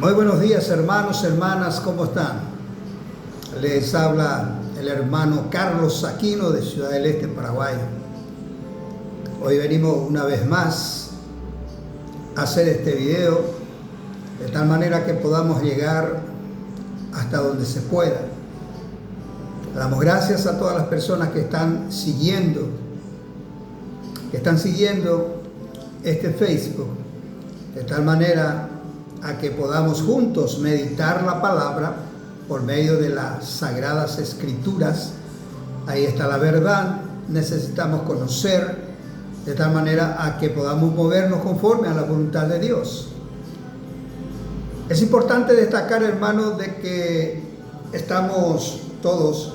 Muy buenos días, hermanos, hermanas, ¿cómo están? Les habla el hermano Carlos Aquino de Ciudad del Este, Paraguay. Hoy venimos una vez más a hacer este video de tal manera que podamos llegar hasta donde se pueda. Damos gracias a todas las personas que están siguiendo este Facebook, de tal manera a que podamos juntos meditar la palabra por medio de las sagradas escrituras. Ahí está la verdad, necesitamos conocer de tal manera a que podamos movernos conforme a la voluntad de Dios. Es importante destacar, hermanos, de que estamos todos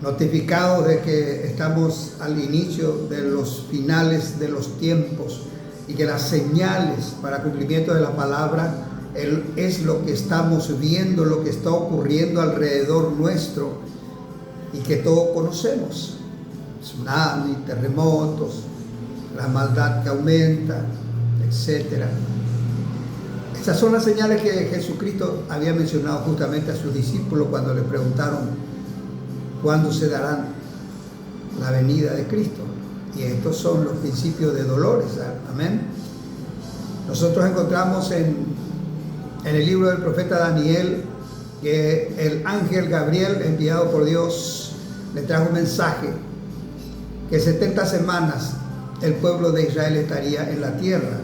notificados de que estamos al inicio de los finales de los tiempos y que las señales para cumplimiento de la palabra es lo que estamos viendo, lo que está ocurriendo alrededor nuestro y que todos conocemos: tsunami, terremotos, la maldad que aumenta, etc. Esas son las señales que Jesucristo había mencionado justamente a sus discípulos cuando le preguntaron cuándo se darán la venida de Cristo. Y estos son los principios de dolores. Amén. Nosotros encontramos en el libro del profeta Daniel que el ángel Gabriel, enviado por Dios, le trajo un mensaje que 70 semanas el pueblo de Israel estaría en la tierra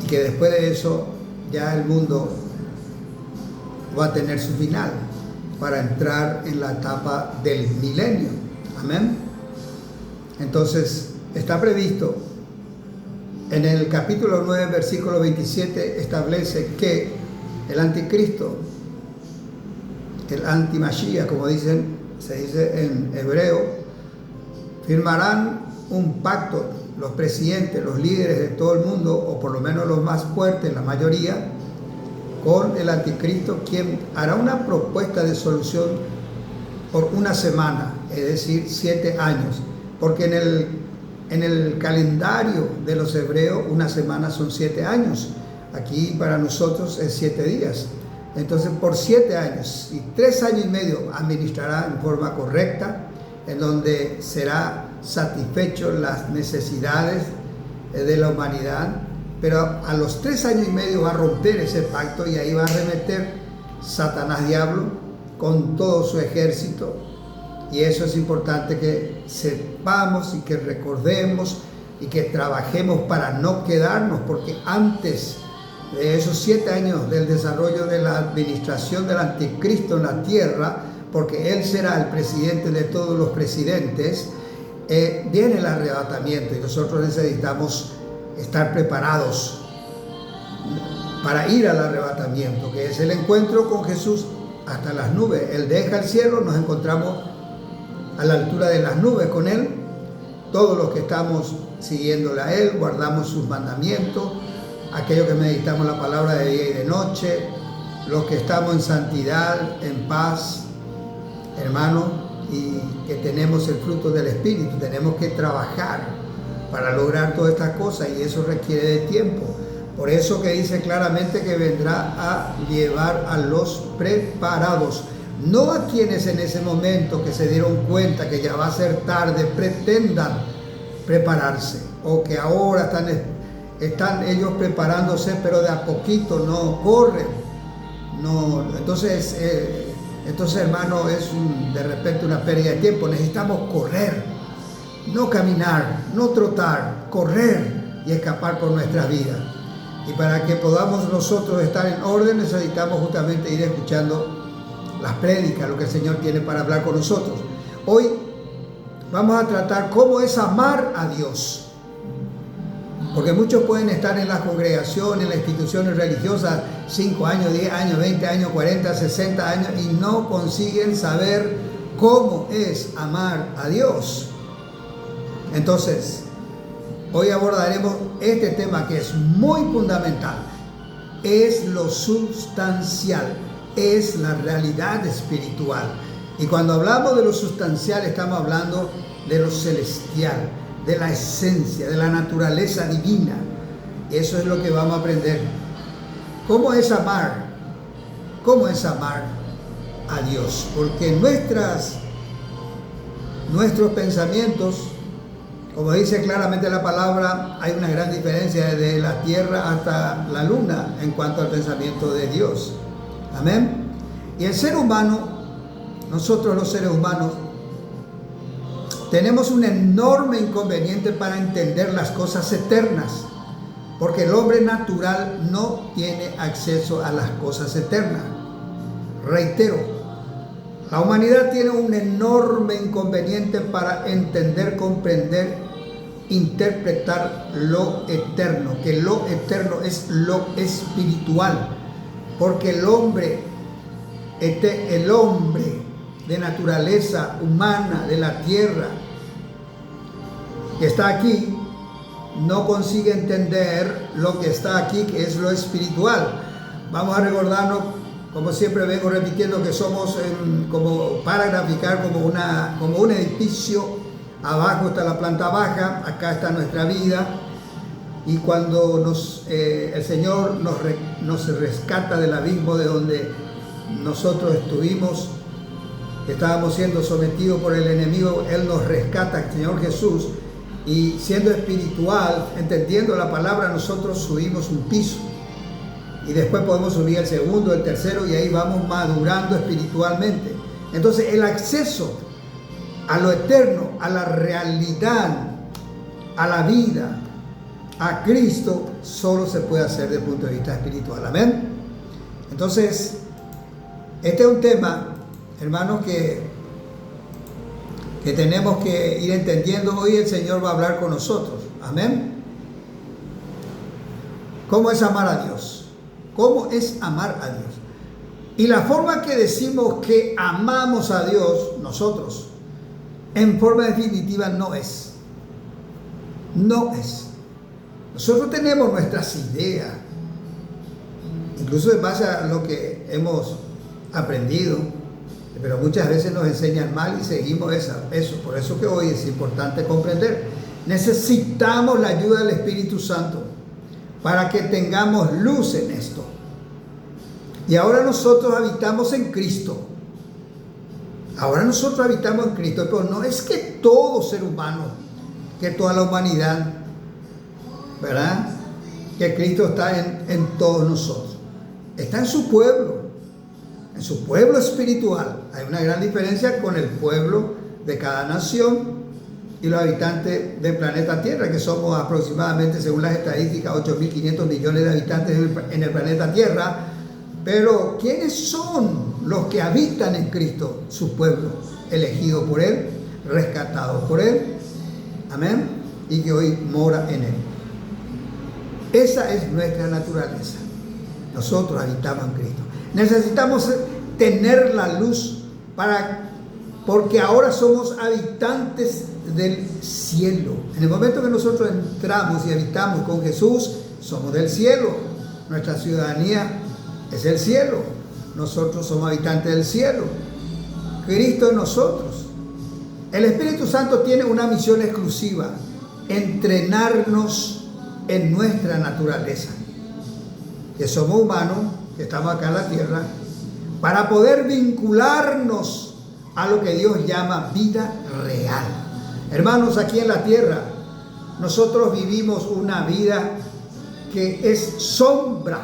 y que después de eso ya el mundo va a tener su final para entrar en la etapa del milenio. Amén. Entonces, está previsto en el capítulo 9, versículo 27, establece que el anticristo, el anti-Mashiach, como se dice en hebreo, firmarán un pacto, los presidentes, los líderes de todo el mundo, o por lo menos los más fuertes, la mayoría, con el anticristo, quien hará una propuesta de solución por una semana, es decir, 7 años. Porque en el calendario de los hebreos una semana son 7 años. Aquí para nosotros es 7 días. Entonces por 7 años y 3 años y medio administrará en forma correcta, en donde será satisfecho las necesidades de la humanidad. Pero a los 3 años y medio va a romper ese pacto y ahí va a arremeter Satanás diablo con todo su ejército. Y eso es importante que sepamos y que recordemos y que trabajemos para no quedarnos, porque antes de esos 7 años del desarrollo de la administración del anticristo en la tierra, porque él será el presidente de todos los presidentes, viene el arrebatamiento y nosotros necesitamos estar preparados para ir al arrebatamiento, que es el encuentro con Jesús hasta las nubes. Él deja el cielo, nos encontramos a la altura de las nubes con Él. Todos los que estamos siguiéndole a Él, guardamos sus mandamientos, aquellos que meditamos la palabra de día y de noche, los que estamos en santidad, en paz, hermanos, y que tenemos el fruto del Espíritu. Tenemos que trabajar para lograr todas estas cosas y eso requiere de tiempo. Por eso que dice claramente que vendrá a llevar a los preparados. No a quienes en ese momento que se dieron cuenta que ya va a ser tarde pretendan prepararse, o que ahora están ellos preparándose pero de a poquito, no corren, no. Entonces hermano, es de repente una pérdida de tiempo. Necesitamos correr, no caminar, no trotar, correr y escapar por nuestras vidas. Y para que podamos nosotros estar en orden necesitamos justamente ir escuchando las prédicas, lo que el Señor tiene para hablar con nosotros. Hoy vamos a tratar cómo es amar a Dios. Porque muchos pueden estar en las congregaciones, en las instituciones religiosas 5 años, 10 años, 20 años, 40, 60 años y no consiguen saber cómo es amar a Dios. Entonces, hoy abordaremos este tema que es muy fundamental. Es lo sustancial. Es la realidad espiritual. Y cuando hablamos de lo sustancial estamos hablando de lo celestial, de la esencia, de la naturaleza divina. Eso es lo que vamos a aprender. ¿Cómo es amar? ¿Cómo es amar a Dios? Porque nuestros pensamientos, como dice claramente la palabra, hay una gran diferencia desde la tierra hasta la luna en cuanto al pensamiento de Dios. Amén. Y el ser humano, nosotros los seres humanos, tenemos un enorme inconveniente para entender las cosas eternas, porque el hombre natural no tiene acceso a las cosas eternas. Reitero, la humanidad tiene un enorme inconveniente para entender, comprender, interpretar lo eterno, que lo eterno es lo espiritual, porque el hombre de naturaleza humana, de la tierra, que está aquí, no consigue entender lo que está aquí, que es lo espiritual. Vamos a recordarnos, como siempre vengo repitiendo, que somos, como para graficar, como un edificio. Abajo está la planta baja, acá está nuestra vida, y cuando el Señor nos rescata del abismo de donde nosotros estábamos siendo sometidos por el enemigo, Él nos rescata, el Señor Jesús, y siendo espiritual, entendiendo la palabra, nosotros subimos un piso, y después podemos subir el segundo, el tercero, y ahí vamos madurando espiritualmente. Entonces el acceso a lo eterno, a la realidad, a la vida, a Cristo, solo se puede hacer desde el punto de vista espiritual. Amén. Entonces, este es un tema, hermanos, que tenemos que ir entendiendo. Hoy el Señor va a hablar con nosotros. Amén. ¿Cómo es amar a Dios? ¿Cómo es amar a Dios? Y la forma que decimos que amamos a Dios, nosotros, en forma definitiva no es. No es. Nosotros tenemos nuestras ideas, incluso en base a lo que hemos aprendido, pero muchas veces nos enseñan mal y seguimos eso. Por eso que hoy es importante comprender. Necesitamos la ayuda del Espíritu Santo para que tengamos luz en esto. Y ahora nosotros habitamos en Cristo. Ahora nosotros habitamos en Cristo, pero no es que todo ser humano, que toda la humanidad, ¿verdad? Que Cristo está en todos nosotros. Está en su pueblo espiritual. Hay una gran diferencia con el pueblo de cada nación y los habitantes del planeta Tierra, que somos aproximadamente, según las estadísticas, 8.500 millones de habitantes en el planeta Tierra. Pero ¿quiénes son los que habitan en Cristo? Su pueblo, elegido por Él, rescatado por Él, amén, y que hoy mora en Él. Esa es nuestra naturaleza. Nosotros habitamos en Cristo. Necesitamos tener la luz porque ahora somos habitantes del cielo. En el momento que nosotros entramos y habitamos con Jesús, somos del cielo. Nuestra ciudadanía es el cielo. Nosotros somos habitantes del cielo. Cristo en nosotros. El Espíritu Santo tiene una misión exclusiva: entrenarnos en nuestra naturaleza, que somos humanos, que estamos acá en la tierra, para poder vincularnos a lo que Dios llama vida real. Hermanos, aquí en la tierra nosotros vivimos una vida que es sombra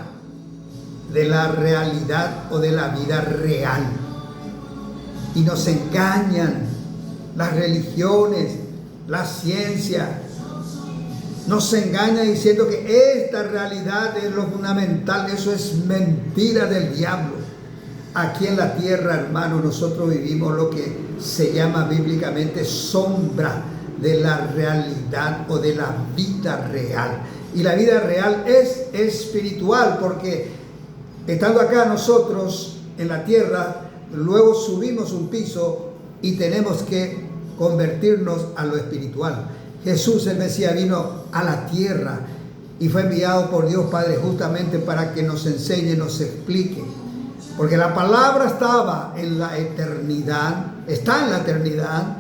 de la realidad o de la vida real, y nos engañan las religiones, la ciencia, nos engaña diciendo que esta realidad es lo fundamental. Eso es mentira del diablo. Aquí en la tierra, hermano, nosotros vivimos lo que se llama bíblicamente sombra de la realidad o de la vida real. Y la vida real es espiritual, porque estando acá nosotros en la tierra, luego subimos un piso y tenemos que convertirnos a lo espiritual. Jesús, el Mesías, vino a la tierra y fue enviado por Dios Padre justamente para que nos enseñe, nos explique. Porque la palabra estaba en la eternidad, está en la eternidad,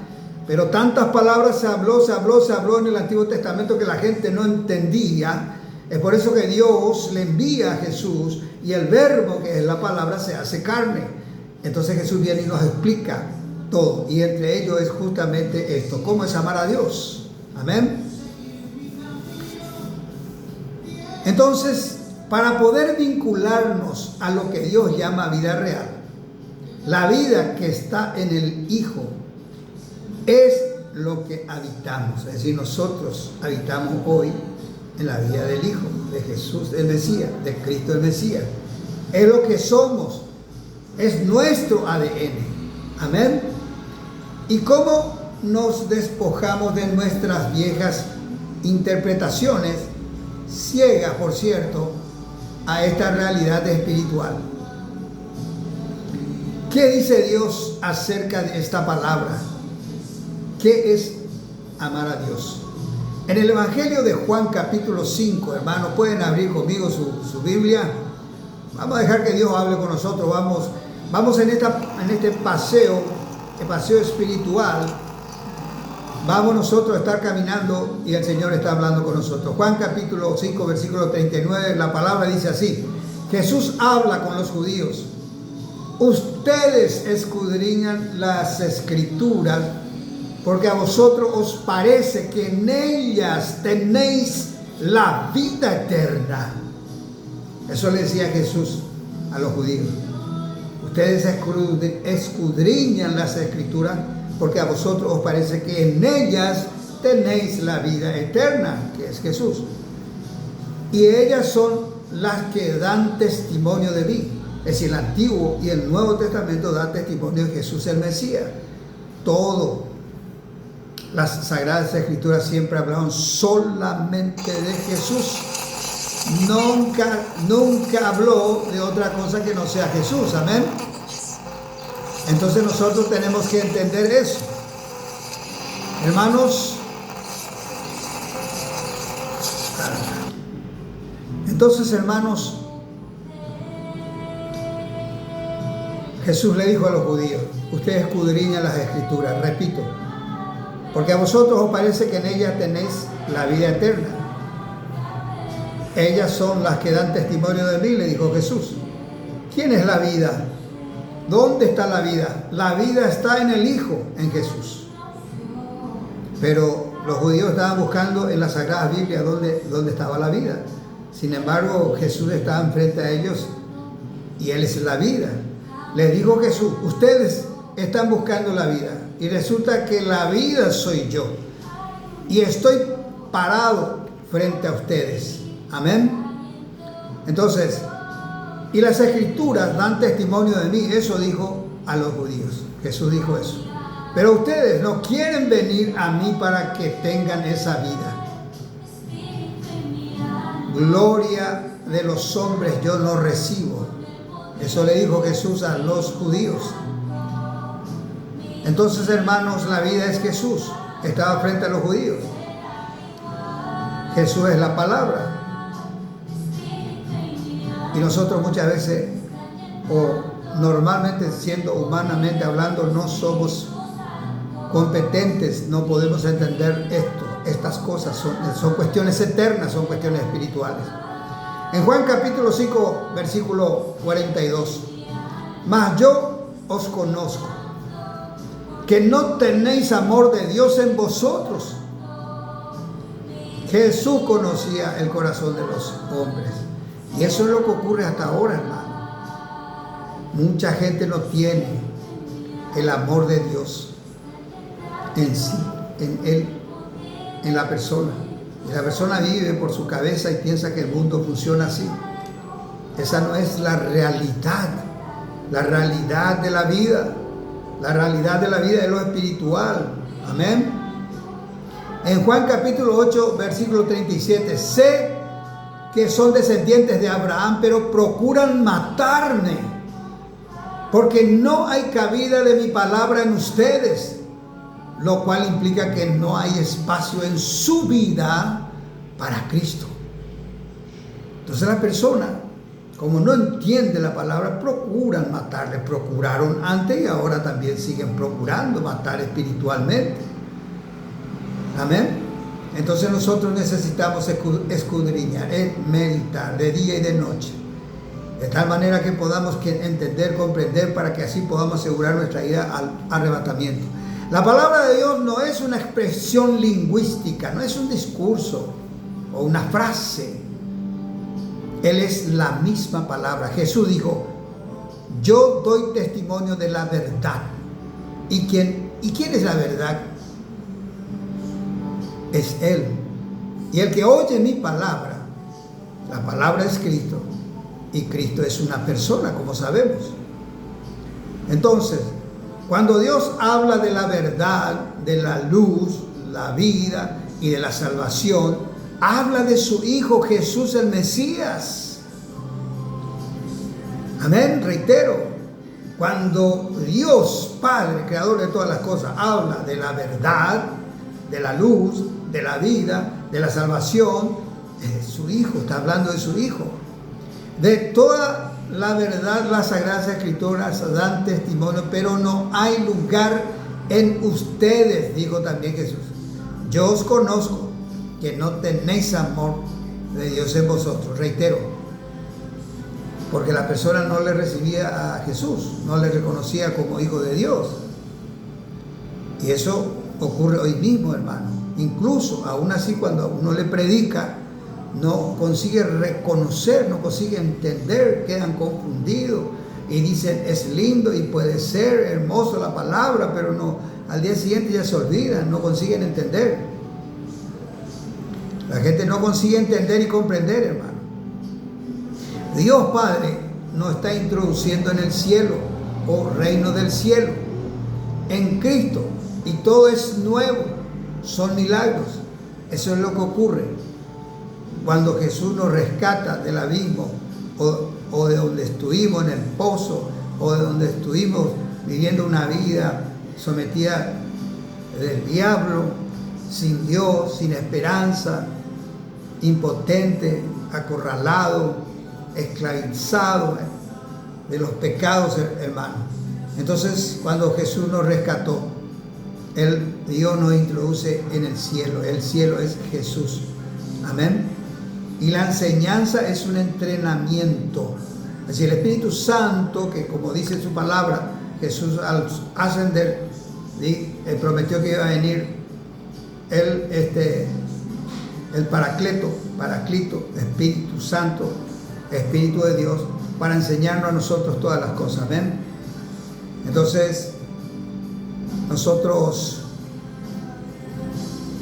pero tantas palabras se habló en el Antiguo Testamento que la gente no entendía. Es por eso que Dios le envía a Jesús y el verbo, que es la palabra, se hace carne. Entonces Jesús viene y nos explica todo. Y entre ellos es justamente esto: cómo es amar a Dios. Amén. Entonces, para poder vincularnos a lo que Dios llama vida real, la vida que está en el Hijo es lo que habitamos. Es decir, nosotros habitamos hoy en la vida del Hijo, de Jesús el Mesías, de Cristo el Mesías. Es lo que somos, es nuestro ADN. Amén. ¿Y cómo nos despojamos de nuestras viejas interpretaciones, ciegas, por cierto, a esta realidad espiritual? ¿Qué dice Dios acerca de esta palabra? ¿Qué es amar a Dios? En el Evangelio de Juan capítulo 5, hermanos, pueden abrir conmigo su Biblia. Vamos a dejar que Dios hable con nosotros. Vamos en este paseo espiritual. Vamos nosotros a estar caminando y el Señor está hablando con nosotros. Juan capítulo 5, versículo 39, la palabra dice así: Jesús habla con los judíos. Ustedes escudriñan las Escrituras, porque a vosotros os parece que en ellas tenéis la vida eterna. Eso le decía Jesús a los judíos. Ustedes escudriñan las Escrituras, porque a vosotros os parece que en ellas tenéis la vida eterna, que es Jesús. Y ellas son las que dan testimonio de mí. Es decir, el Antiguo y el Nuevo Testamento dan testimonio de Jesús el Mesías. Todo. Las Sagradas Escrituras siempre hablaron solamente de Jesús. Nunca habló de otra cosa que no sea Jesús. Amén. Entonces nosotros tenemos que entender eso. Hermanos, Jesús le dijo a los judíos: ustedes escudriñan las Escrituras, repito, porque a vosotros os parece que en ellas tenéis la vida eterna. Ellas son las que dan testimonio de mí, le dijo Jesús. ¿Quién es la vida? ¿Dónde está la vida? La vida está en el Hijo, en Jesús. Pero los judíos estaban buscando en las Sagradas Biblias dónde estaba la vida. Sin embargo, Jesús estaba enfrente a ellos y Él es la vida. Les dijo Jesús: ustedes están buscando la vida y resulta que la vida soy yo. Y estoy parado frente a ustedes. Amén. Entonces, y las Escrituras dan testimonio de mí. Eso dijo a los judíos. Jesús dijo eso. Pero ustedes no quieren venir a mí para que tengan esa vida. Gloria de los hombres yo no recibo. Eso le dijo Jesús a los judíos. Entonces, hermanos, la vida es Jesús. Estaba frente a los judíos. Jesús es la palabra. Y nosotros muchas veces, o normalmente, siendo humanamente hablando, no somos competentes, no podemos entender estas cosas. Son cuestiones eternas, son cuestiones espirituales. En Juan capítulo 5, versículo 42. Mas yo os conozco, que no tenéis amor de Dios en vosotros. Jesús conocía el corazón de los hombres. Y eso es lo que ocurre hasta ahora, hermano. Mucha gente no tiene el amor de Dios en sí, en Él, en la persona. Y la persona vive por su cabeza y piensa que el mundo funciona así. Esa no es la realidad de la vida. La realidad de la vida es lo espiritual. Amén. En Juan capítulo 8, versículo 37, sé que son descendientes de Abraham, pero procuran matarme, porque no hay cabida de mi palabra en ustedes, lo cual implica que no hay espacio en su vida para Cristo. Entonces la persona, como no entiende la palabra, procuran matarle. Procuraron antes y ahora también siguen procurando matar espiritualmente. Amén. Entonces nosotros necesitamos escudriñar, meditar de día y de noche, de tal manera que podamos entender, comprender, para que así podamos asegurar nuestra ida al arrebatamiento. La palabra de Dios no es una expresión lingüística, no es un discurso o una frase. Él es la misma palabra. Jesús dijo: yo doy testimonio de la verdad. ¿Y quién es la verdad? Es Él. Y el que oye mi palabra, la palabra es Cristo, y Cristo es una persona, como sabemos. Entonces, cuando Dios habla de la verdad, de la luz, la vida y de la salvación, habla de su Hijo Jesús el Mesías. Amén, reitero. Cuando Dios Padre, creador de todas las cosas, habla de la verdad, de la luz, de la vida, de la salvación, es su Hijo, está hablando de su Hijo. De toda la verdad, las Sagradas Escrituras dan testimonio, pero no hay lugar en ustedes, dijo también Jesús. Yo os conozco, que no tenéis amor de Dios en vosotros. Reitero, porque la persona no le recibía a Jesús, no le reconocía como Hijo de Dios. Y eso ocurre hoy mismo, hermano. Incluso, aún así, cuando a uno le predica, no consigue reconocer, no consigue entender, quedan confundidos y dicen: es lindo y puede ser hermoso la palabra, pero no, al día siguiente ya se olvidan, no consiguen entender. La gente no consigue entender y comprender, hermano. Dios Padre nos está introduciendo en el cielo, o reino del cielo, en Cristo, y todo es nuevo, son milagros. Eso es lo que ocurre cuando Jesús nos rescata del abismo, o de donde estuvimos en el pozo, o de donde estuvimos viviendo una vida sometida del diablo, sin Dios, sin esperanza, impotente, acorralado, esclavizado de los pecados, hermano. Entonces, cuando Jesús nos rescató, Dios nos introduce en el cielo. El cielo es Jesús. Amén. Y la enseñanza es un entrenamiento. Es decir, el Espíritu Santo, que como dice su palabra, Jesús al ascender, Él prometió que iba a venir el Paraclito, Espíritu Santo, Espíritu de Dios, para enseñarnos a nosotros todas las cosas. Amén. Entonces,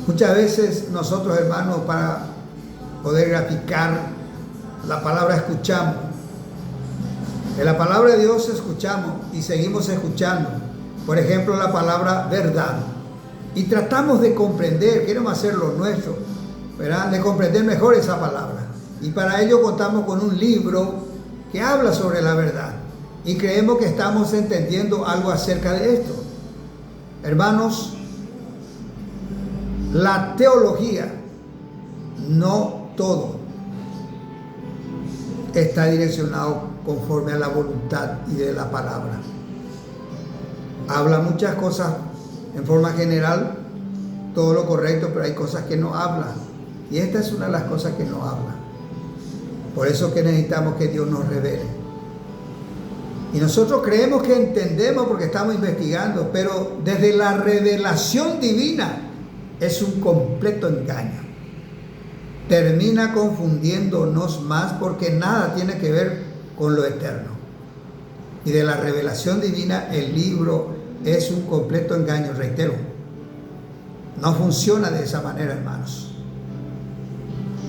muchas veces nosotros, hermanos, para poder graficar la palabra, escuchamos. De la palabra de Dios escuchamos y seguimos escuchando. Por ejemplo, la palabra verdad. Y tratamos de comprender, queremos hacer lo nuestro, ¿verdad? De comprender mejor esa palabra. Y para ello contamos con un libro que habla sobre la verdad. Y creemos que estamos entendiendo algo acerca de esto. Hermanos, la teología, no todo está direccionado conforme a la voluntad y de la palabra. Habla muchas cosas en forma general, todo lo correcto, pero hay cosas que no habla. Y esta es una de las cosas que no habla. Por eso que necesitamos que Dios nos revele. Y nosotros creemos que entendemos porque estamos investigando, pero desde la revelación divina es un completo engaño. Termina confundiéndonos más porque nada tiene que ver con lo eterno. Y de la revelación divina el libro es un completo engaño, reitero. No funciona de esa manera, hermanos.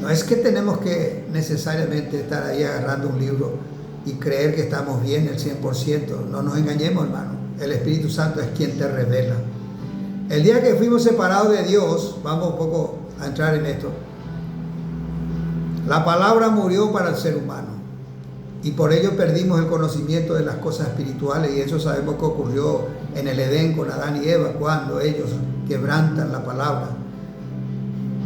No es que tenemos que necesariamente estar ahí agarrando un libro y creer que estamos bien el 100%. No nos engañemos, hermano. El Espíritu Santo es quien te revela. El día que fuimos separados de Dios, vamos un poco a entrar en esto. La palabra murió para el ser humano y por ello perdimos el conocimiento de las cosas espirituales, y eso sabemos que ocurrió en el Edén con Adán y Eva, cuando ellos quebrantan la palabra.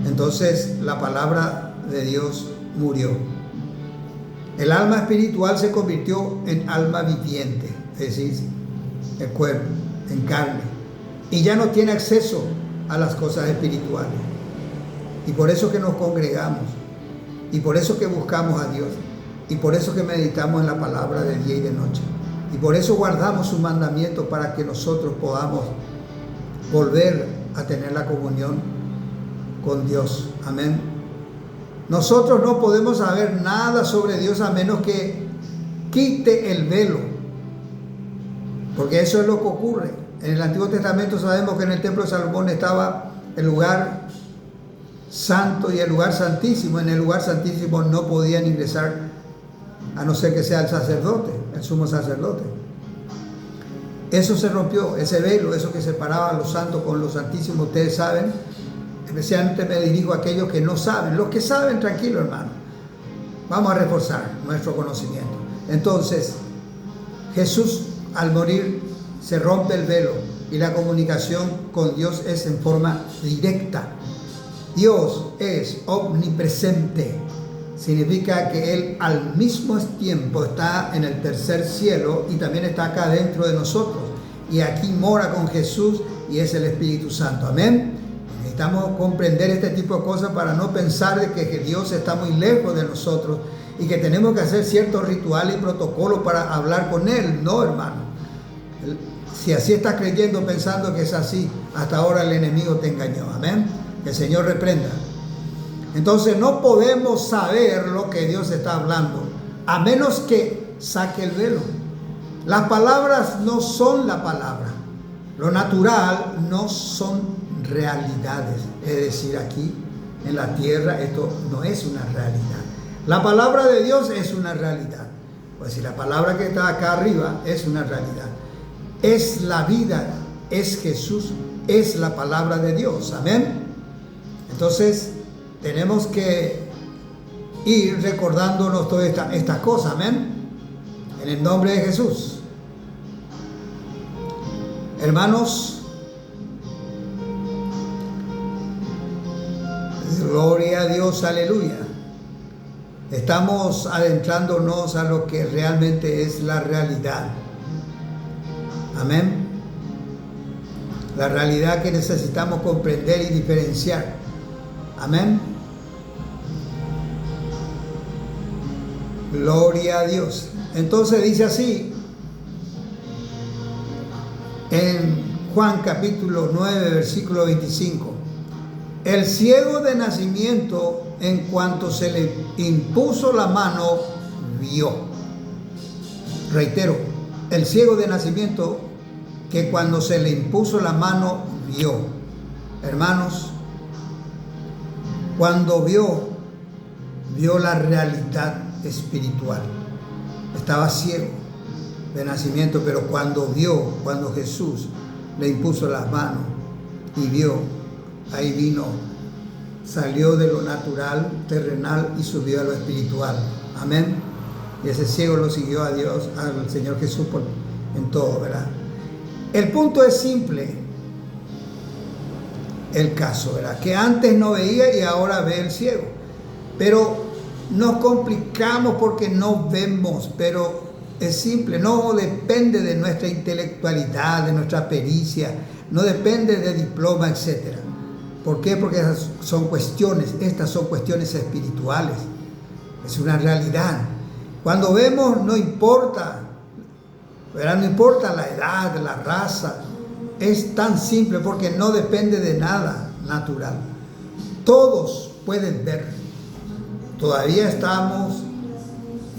Entonces la palabra de Dios murió. El alma espiritual se convirtió en alma viviente, es decir, el cuerpo, en carne, y ya no tiene acceso a las cosas espirituales. Y por eso que nos congregamos, y por eso que buscamos a Dios, y por eso que meditamos en la palabra de día y de noche, y por eso guardamos sus mandamientos, para que nosotros podamos volver a tener la comunión con Dios. Amén. Nosotros no podemos saber nada sobre Dios a menos que quite el velo, porque eso es lo que ocurre. En el Antiguo Testamento sabemos que en el templo de Salomón estaba el lugar santo y el lugar santísimo. En el lugar santísimo no podían ingresar a no ser que sea el sacerdote, el sumo sacerdote. Eso se rompió, ese velo, eso que separaba a los santos con los santísimos. Ustedes saben, especialmente me dirijo a aquellos que no saben. Los que saben, tranquilo, hermano, vamos a reforzar nuestro conocimiento. Entonces, Jesús al morir se rompe el velo y la comunicación con Dios es en forma directa. Dios es omnipresente. Significa que Él al mismo tiempo está en el tercer cielo y también está acá dentro de nosotros. Y aquí mora con Jesús y es el Espíritu Santo. Amén. Necesitamos comprender este tipo de cosas para no pensar de que Dios está muy lejos de nosotros y que tenemos que hacer ciertos rituales y protocolos para hablar con Él. No, hermano. Si así estás creyendo, pensando que es así, hasta ahora el enemigo te engañó. Amén. Que el Señor reprenda. Entonces no podemos saber lo que Dios está hablando a menos que saque el velo. Las palabras no son la palabra. Lo natural no son realidades. Es decir, aquí en la tierra esto no es una realidad. La palabra de Dios es una realidad. Pues si la palabra que está acá arriba es una realidad. Es la vida, es Jesús, es la palabra de Dios. Amén. Entonces tenemos que ir recordándonos todas estas cosas. Amén. En el nombre de Jesús. Hermanos, gloria a Dios, aleluya. Estamos adentrándonos a lo que realmente es la realidad. Amén. La realidad que necesitamos comprender y diferenciar. Amén. Gloria a Dios. Entonces dice así en Juan capítulo 9 versículo 25: el ciego de nacimiento, en cuanto se le impuso la mano, vio. Reitero, el ciego de nacimiento, que cuando se le impuso la mano, vio. Hermanos, cuando vio la realidad espiritual. Estaba ciego de nacimiento, pero cuando Jesús le impuso las manos y vio, ahí vino, salió de lo natural, terrenal, y subió a lo espiritual. Amén. Y ese ciego lo siguió a Dios, al Señor Jesús en todo, ¿verdad? El punto es simple. El caso, ¿verdad? Que antes no veía y ahora ve el ciego. Pero nos complicamos porque no vemos, pero es simple. No depende de nuestra intelectualidad, de nuestra pericia, no depende de diploma, etc. ¿Por qué? Porque estas son cuestiones espirituales. Es una realidad. Cuando vemos, no importa, ¿verdad? No importa la edad, la raza. Es tan simple porque no depende de nada natural. Todos pueden ver. Todavía estamos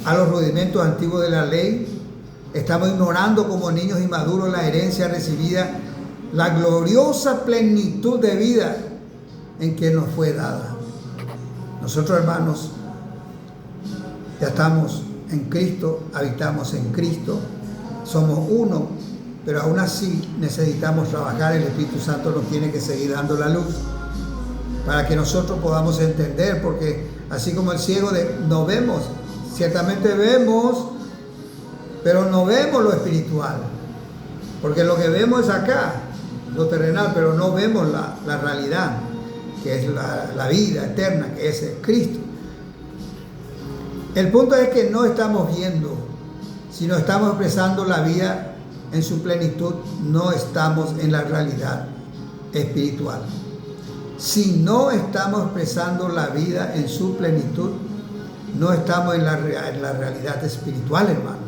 a los rudimentos antiguos de la ley. Estamos ignorando como niños inmaduros la herencia recibida, la gloriosa plenitud de vida en que nos fue dada. Nosotros, hermanos, ya estamos en Cristo, habitamos en Cristo, somos uno, pero aún así necesitamos trabajar. El Espíritu Santo nos tiene que seguir dando la luz para que nosotros podamos entender, porque así como el ciego no vemos, ciertamente vemos, pero no vemos lo espiritual, porque lo que vemos es acá, lo terrenal, pero no vemos la realidad, que es la vida eterna, que es Cristo. El punto es que no estamos viendo, sino estamos expresando la vida en su plenitud. No estamos en la realidad espiritual. Si no estamos expresando la vida en su plenitud, no estamos en la realidad espiritual, hermano.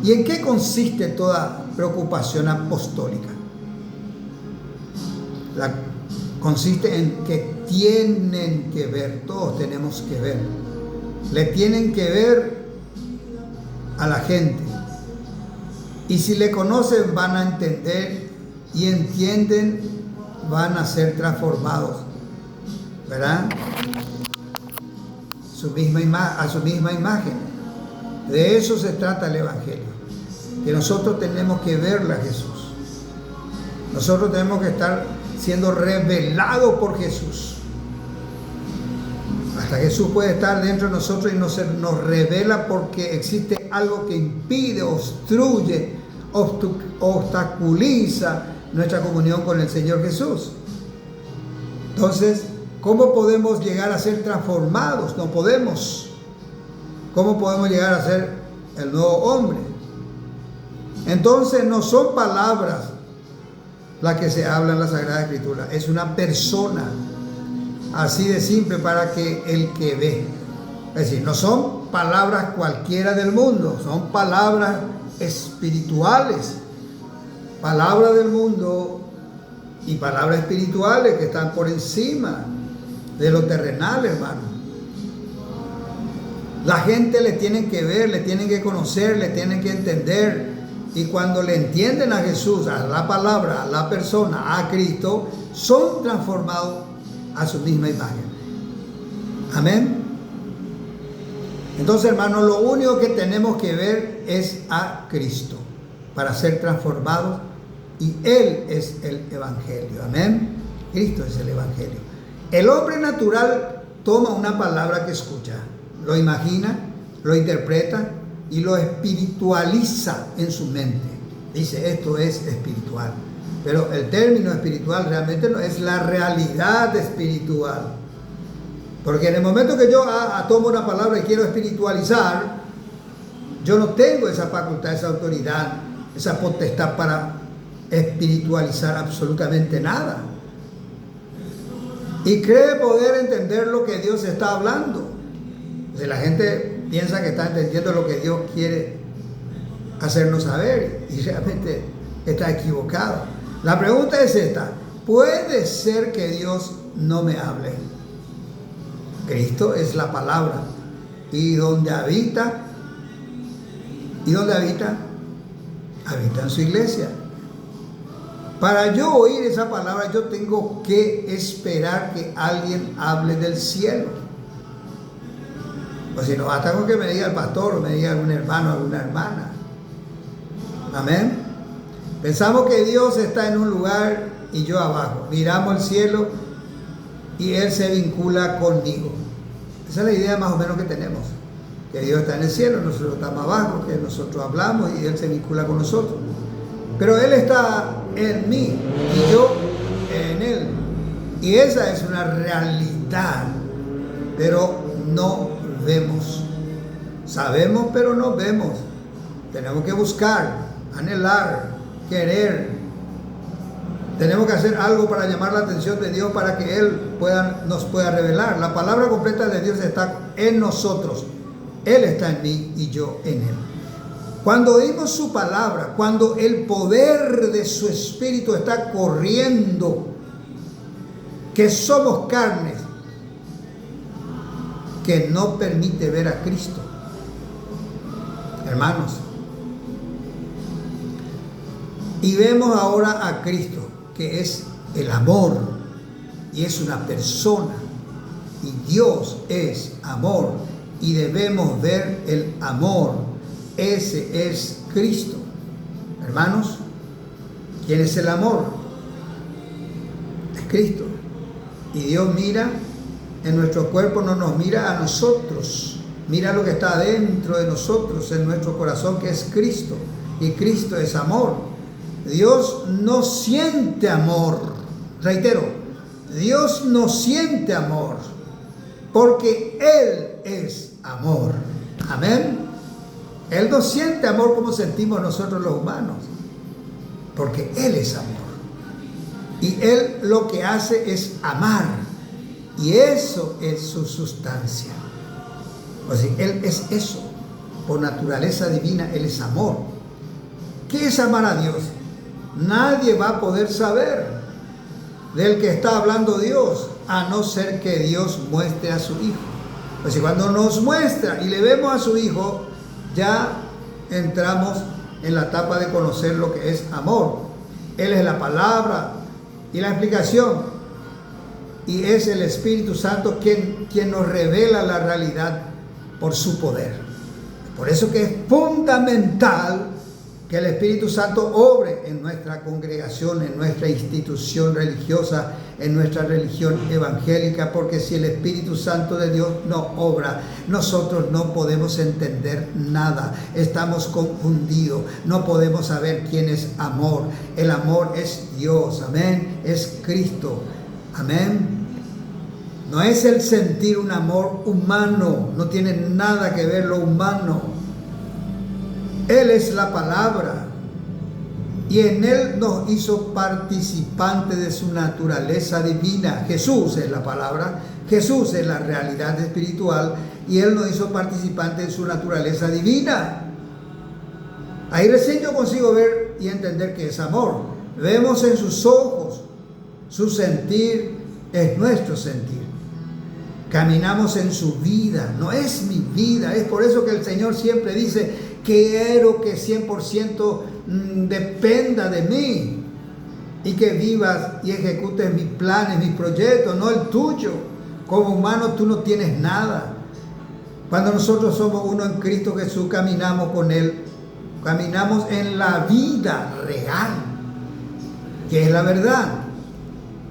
¿Y en qué consiste toda preocupación apostólica? Consiste en que tienen que ver, todos tenemos que ver. Le tienen que ver a la gente. Y si le conocen, van a entender, y entienden, van a ser transformados, ¿verdad? A su misma imagen. De eso se trata el Evangelio, que nosotros tenemos que verle a Jesús. Nosotros tenemos que estar siendo revelados por Jesús. Hasta Jesús puede estar dentro de nosotros y nos revela porque existe algo que impide, obstruye, obstaculiza nuestra comunión con el Señor Jesús. Entonces, ¿cómo podemos llegar a ser transformados? No podemos. ¿Cómo podemos llegar a ser el nuevo hombre? Entonces, no son palabras las que se hablan en la Sagrada Escritura, es una persona, así de simple, para que el que ve. Es decir, no son palabras cualquiera del mundo, son palabras espirituales, palabras del mundo y palabras espirituales que están por encima de lo terrenal, hermano. La gente le tienen que ver, le tienen que conocer, le tienen que entender. Y cuando le entienden a Jesús, a la palabra, a la persona, a Cristo, son transformados a su misma imagen. Amén. Entonces, hermano, lo único que tenemos que ver es a Cristo para ser transformados, y Él es el Evangelio. Amén. Cristo es el Evangelio. El hombre natural toma una palabra que escucha, lo imagina, lo interpreta y lo espiritualiza en su mente. Dice, esto es espiritual. Pero el término espiritual realmente no es la realidad espiritual. Porque en el momento que yo tomo una palabra y quiero espiritualizar, yo no tengo esa facultad, esa autoridad, esa potestad para espiritualizar absolutamente nada. Y cree poder entender lo que Dios está hablando. O sea, la gente piensa que está entendiendo lo que Dios quiere hacernos saber, y realmente está equivocado. La pregunta es esta: ¿puede ser que Dios no me hable? Cristo es la palabra, y donde habita, habita en su iglesia. Para yo oír esa palabra, yo tengo que esperar que alguien hable del cielo. O si no, basta con que me diga el pastor o me diga algún hermano o alguna hermana. Amén. Pensamos que Dios está en un lugar y yo abajo. Miramos el cielo y Él se vincula conmigo. Esa es la idea más o menos que tenemos. Que Dios está en el cielo, nosotros estamos abajo, que nosotros hablamos y Él se vincula con nosotros. Pero Él está en mí y yo en Él. Y esa es una realidad, pero no vemos. Sabemos, pero no vemos. Tenemos que buscar, anhelar, querer. Tenemos que hacer algo para llamar la atención de Dios, para que Él nos pueda revelar. La palabra completa de Dios está en nosotros. Él está en mí y yo en Él. Cuando oímos su palabra, cuando el poder de su Espíritu está corriendo, que somos carnes que no permite ver a Cristo. Hermanos, y vemos ahora a Cristo, que es el amor, y es una persona, y Dios es amor, y debemos ver el amor. Ese es Cristo. Hermanos, ¿quién es el amor? Es Cristo. Y Dios mira en nuestro cuerpo, no nos mira a nosotros, mira lo que está dentro de nosotros, en nuestro corazón, que es Cristo. Y Cristo es amor. Dios no siente amor. Reitero, Dios no siente amor, porque Él es amor. Amén. Él no siente amor como sentimos nosotros los humanos, porque Él es amor. Y Él lo que hace es amar. Y eso es su sustancia. O sea, Él es eso. Por naturaleza divina, Él es amor. ¿Qué es amar a Dios? Nadie va a poder saber del que está hablando Dios, a no ser que Dios muestre a su Hijo. Pues cuando nos muestra y le vemos a su Hijo, ya entramos en la etapa de conocer lo que es amor. Él es la palabra y la explicación, y es el Espíritu Santo quien nos revela la realidad por su poder. Por eso que es fundamental que el Espíritu Santo obre en nuestra congregación, en nuestra institución religiosa, en nuestra religión evangélica, porque si el Espíritu Santo de Dios no obra, nosotros no podemos entender nada, estamos confundidos, no podemos saber quién es amor. El amor es Dios, amén, es Cristo, amén. No es el sentir un amor humano, no tiene nada que ver lo humano. Él es la palabra y en Él nos hizo participantes de su naturaleza divina. Jesús es la palabra, Jesús es la realidad espiritual y Él nos hizo participantes de su naturaleza divina. Ahí recién yo consigo ver y entender que es amor. Vemos en sus ojos, su sentir es nuestro sentir. Caminamos en su vida, no es mi vida. Es por eso que el Señor siempre dice: quiero que 100% dependa de mí y que vivas y ejecutes mis planes, mis proyectos, no el tuyo. Como humano tú no tienes nada. Cuando nosotros somos uno en Cristo Jesús, caminamos con Él, caminamos en la vida real, que es la verdad.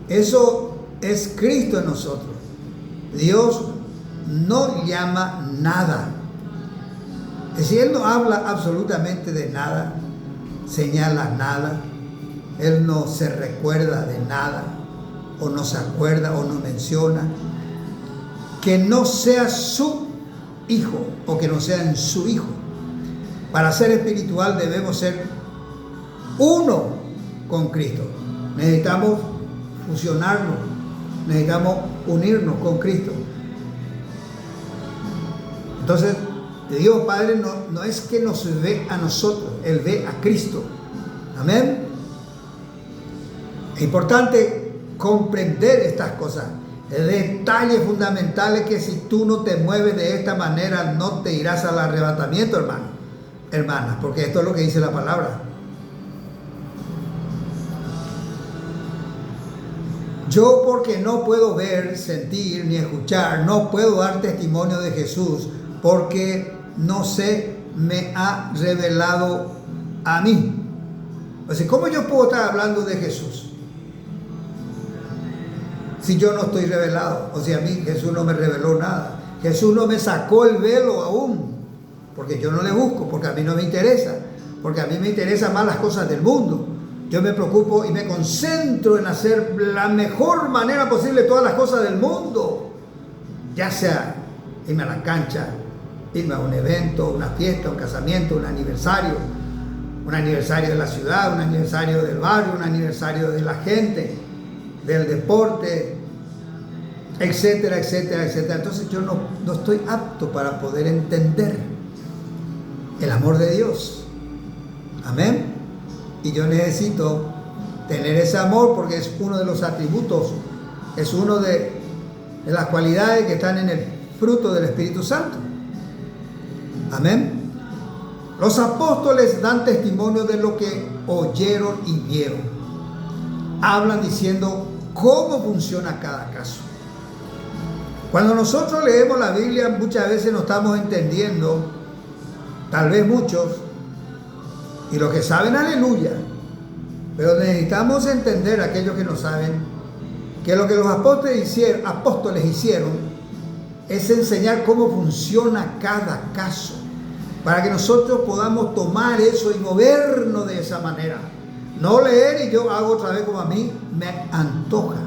Eso es Cristo en nosotros. Dios no llama nada. Es decir, Él no habla absolutamente de nada, señala nada, Él no se recuerda de nada, o no se acuerda, o no menciona, que no sea su Hijo, o que no sea en su Hijo. Para ser espiritual debemos ser uno con Cristo. Necesitamos fusionarnos, necesitamos unirnos con Cristo. Entonces, Dios Padre no es que nos ve a nosotros, Él ve a Cristo. Amén. Es importante comprender estas cosas, detalles fundamentales que si tú no te mueves de esta manera no te irás al arrebatamiento, hermano, hermanas, porque esto es lo que dice la palabra. Yo, porque no puedo ver, sentir ni escuchar, no puedo dar testimonio de Jesús, porque no se me ha revelado a mí. O sea, ¿cómo yo puedo estar hablando de Jesús si yo no estoy revelado? O sea, a mí Jesús no me reveló nada. Jesús no me sacó el velo aún, porque yo no le busco, porque a mí no me interesa, porque a mí me interesan más las cosas del mundo. Yo me preocupo y me concentro en hacer la mejor manera posible todas las cosas del mundo, ya sea irme a la cancha, irme a un evento, una fiesta, un casamiento, un aniversario de la ciudad, un aniversario del barrio, un aniversario de la gente, del deporte, etcétera, etcétera, etcétera. Entonces yo no estoy apto para poder entender el amor de Dios. Amén. Y yo necesito tener ese amor porque es uno de los atributos, es uno de las cualidades que están en el fruto del Espíritu Santo. Amén. Los apóstoles dan testimonio de lo que oyeron y vieron. Hablan diciendo cómo funciona cada caso. Cuando nosotros leemos la Biblia, muchas veces no estamos entendiendo, tal vez muchos, y los que saben, aleluya, pero necesitamos entender, aquellos que no saben, que lo que los apóstoles hicieron es enseñar cómo funciona cada caso, para que nosotros podamos tomar eso y movernos de esa manera. No leer y yo hago otra vez como a mí me antoja,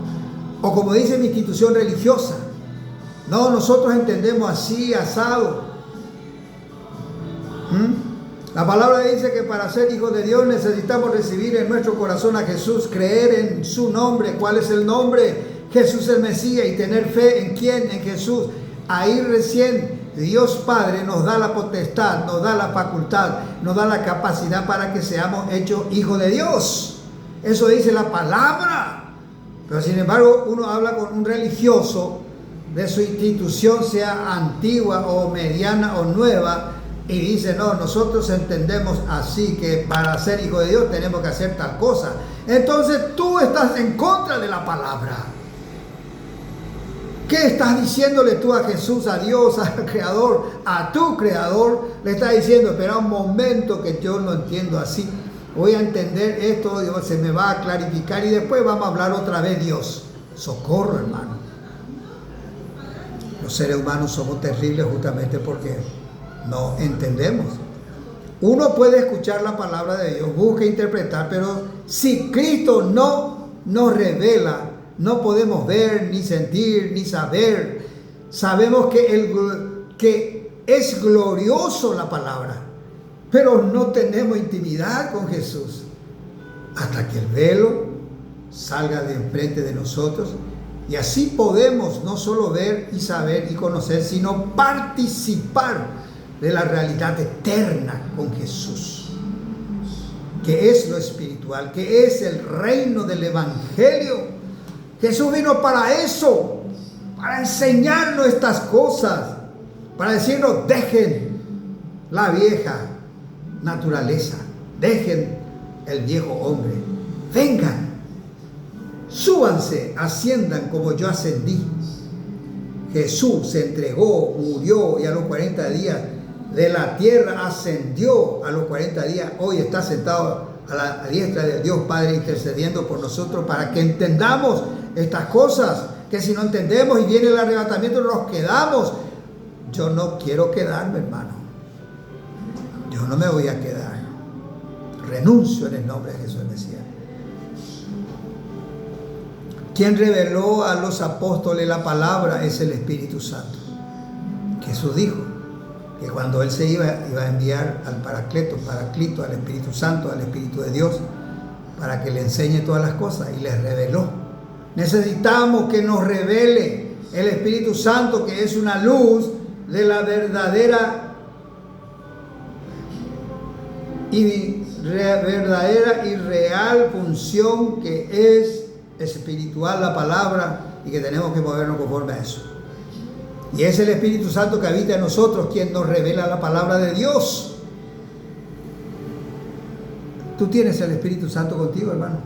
o como dice mi institución religiosa. No, nosotros entendemos así, asado. La palabra dice que para ser hijos de Dios necesitamos recibir en nuestro corazón a Jesús, creer en su nombre. ¿Cuál es el nombre? Jesús el Mesías, y tener fe en quién, en Jesús. Ahí recién Dios Padre nos da la potestad, nos da la facultad, nos da la capacidad para que seamos hechos hijos de Dios. Eso dice la palabra. Pero sin embargo, uno habla con un religioso de su institución, sea antigua o mediana o nueva, y dice: no, nosotros entendemos así, que para ser hijo de Dios tenemos que hacer tal cosa. Entonces tú estás en contra de la palabra. ¿Qué estás diciéndole tú a Jesús, a Dios, al Creador, a tu Creador? Le estás diciendo: espera un momento que yo lo entiendo así. Voy a entender esto, Dios, se me va a clarificar y después vamos a hablar otra vez, Dios. Socorro, hermano. Los seres humanos somos terribles justamente porque no entendemos. Uno puede escuchar la palabra de Dios, busca interpretar, pero si Cristo no nos revela, no podemos ver, ni sentir, ni saber. Sabemos que es glorioso la palabra, pero no tenemos intimidad con Jesús hasta que el velo salga de enfrente de nosotros, y así podemos no solo ver y saber y conocer, sino participar de la realidad eterna con Jesús, que es lo espiritual, que es el reino del Evangelio. Jesús vino para eso, para enseñarnos estas cosas, para decirnos: dejen la vieja naturaleza, dejen el viejo hombre, vengan, súbanse, asciendan como yo ascendí. Jesús se entregó, murió, y a los 40 días de la tierra ascendió. A los 40 días hoy está sentado a la diestra de Dios Padre, intercediendo por nosotros, para que entendamos estas cosas, que si no entendemos y viene el arrebatamiento nos quedamos. Yo no quiero quedarme, hermano. Yo no me voy a quedar. Renuncio en el nombre de Jesús el Mesías. Quien reveló a los apóstoles la palabra es el Espíritu Santo. Jesús dijo que cuando Él se iba a enviar al Paracleto, al Espíritu Santo, al Espíritu de Dios, para que le enseñe todas las cosas, y les reveló. Necesitamos que nos revele el Espíritu Santo, que es una luz de la verdadera y real función, que es espiritual la palabra, y que tenemos que movernos conforme a eso. Y es el Espíritu Santo que habita en nosotros quien nos revela la palabra de Dios. ¿Tú tienes el Espíritu Santo contigo, hermano?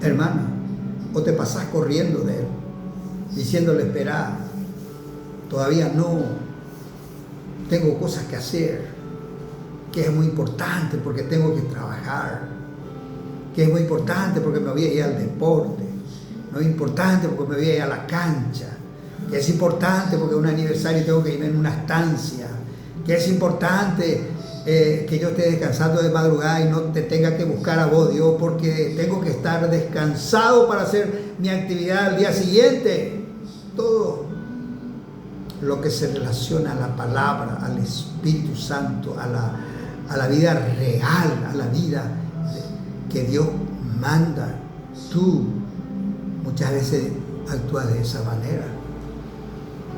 Hermana, ¿o te pasás corriendo de Él, diciéndole: espera, todavía no, tengo cosas que hacer, que es muy importante porque tengo que trabajar, que es muy importante porque me voy a ir al deporte, no es importante porque me voy a ir a la cancha, que es importante porque es un aniversario y tengo que irme en una estancia, que es importante que yo esté descansando de madrugada y no te tenga que buscar a vos, Dios, porque tengo que estar descansado para hacer mi actividad al día siguiente. Todo lo que se relaciona a la palabra, al Espíritu Santo, a la vida real, a la vida que Dios manda, tú muchas veces actúas de esa manera.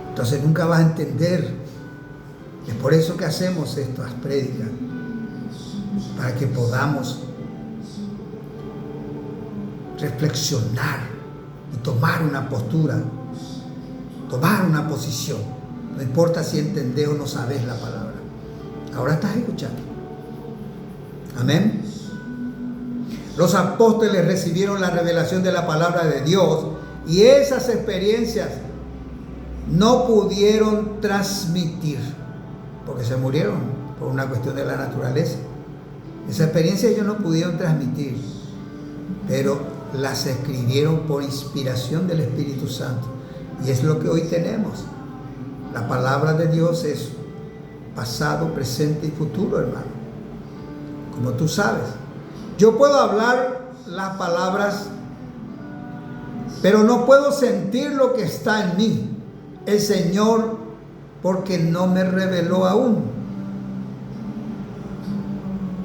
Entonces nunca vas a entender. Es por eso que hacemos estas prédicas, para que podamos reflexionar y tomar una postura, tomar una posición. No importa si entendés o no sabes la palabra. Ahora estás escuchando. Amén. Los apóstoles recibieron la revelación de la palabra de Dios, y esas experiencias no pudieron transmitir, porque se murieron por una cuestión de la naturaleza. Esa experiencia ellos no pudieron transmitir, pero las escribieron por inspiración del Espíritu Santo. Y es lo que hoy tenemos. La palabra de Dios es pasado, presente y futuro, hermano. Como tú sabes, yo puedo hablar las palabras, pero no puedo sentir lo que está en mí. El Señor, porque no me reveló aún.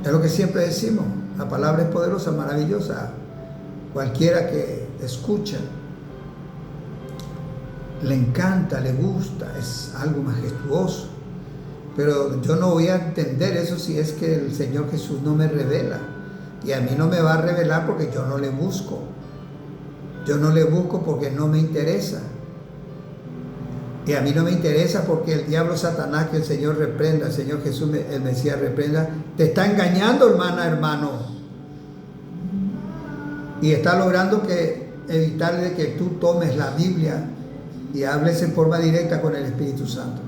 Es lo que siempre decimos, la palabra es poderosa, maravillosa. Cualquiera que escucha, le encanta, le gusta, es algo majestuoso. Pero yo no voy a entender eso si es que el Señor Jesús no me revela. Y a mí no me va a revelar porque yo no le busco. Yo no le busco porque no me interesa. Y a mí no me interesa porque el diablo Satanás, que el Señor reprenda, el Señor Jesús, el Mesías reprenda, te está engañando, hermano. Y está logrando evitar de que tú tomes la Biblia y hables en forma directa con el Espíritu Santo.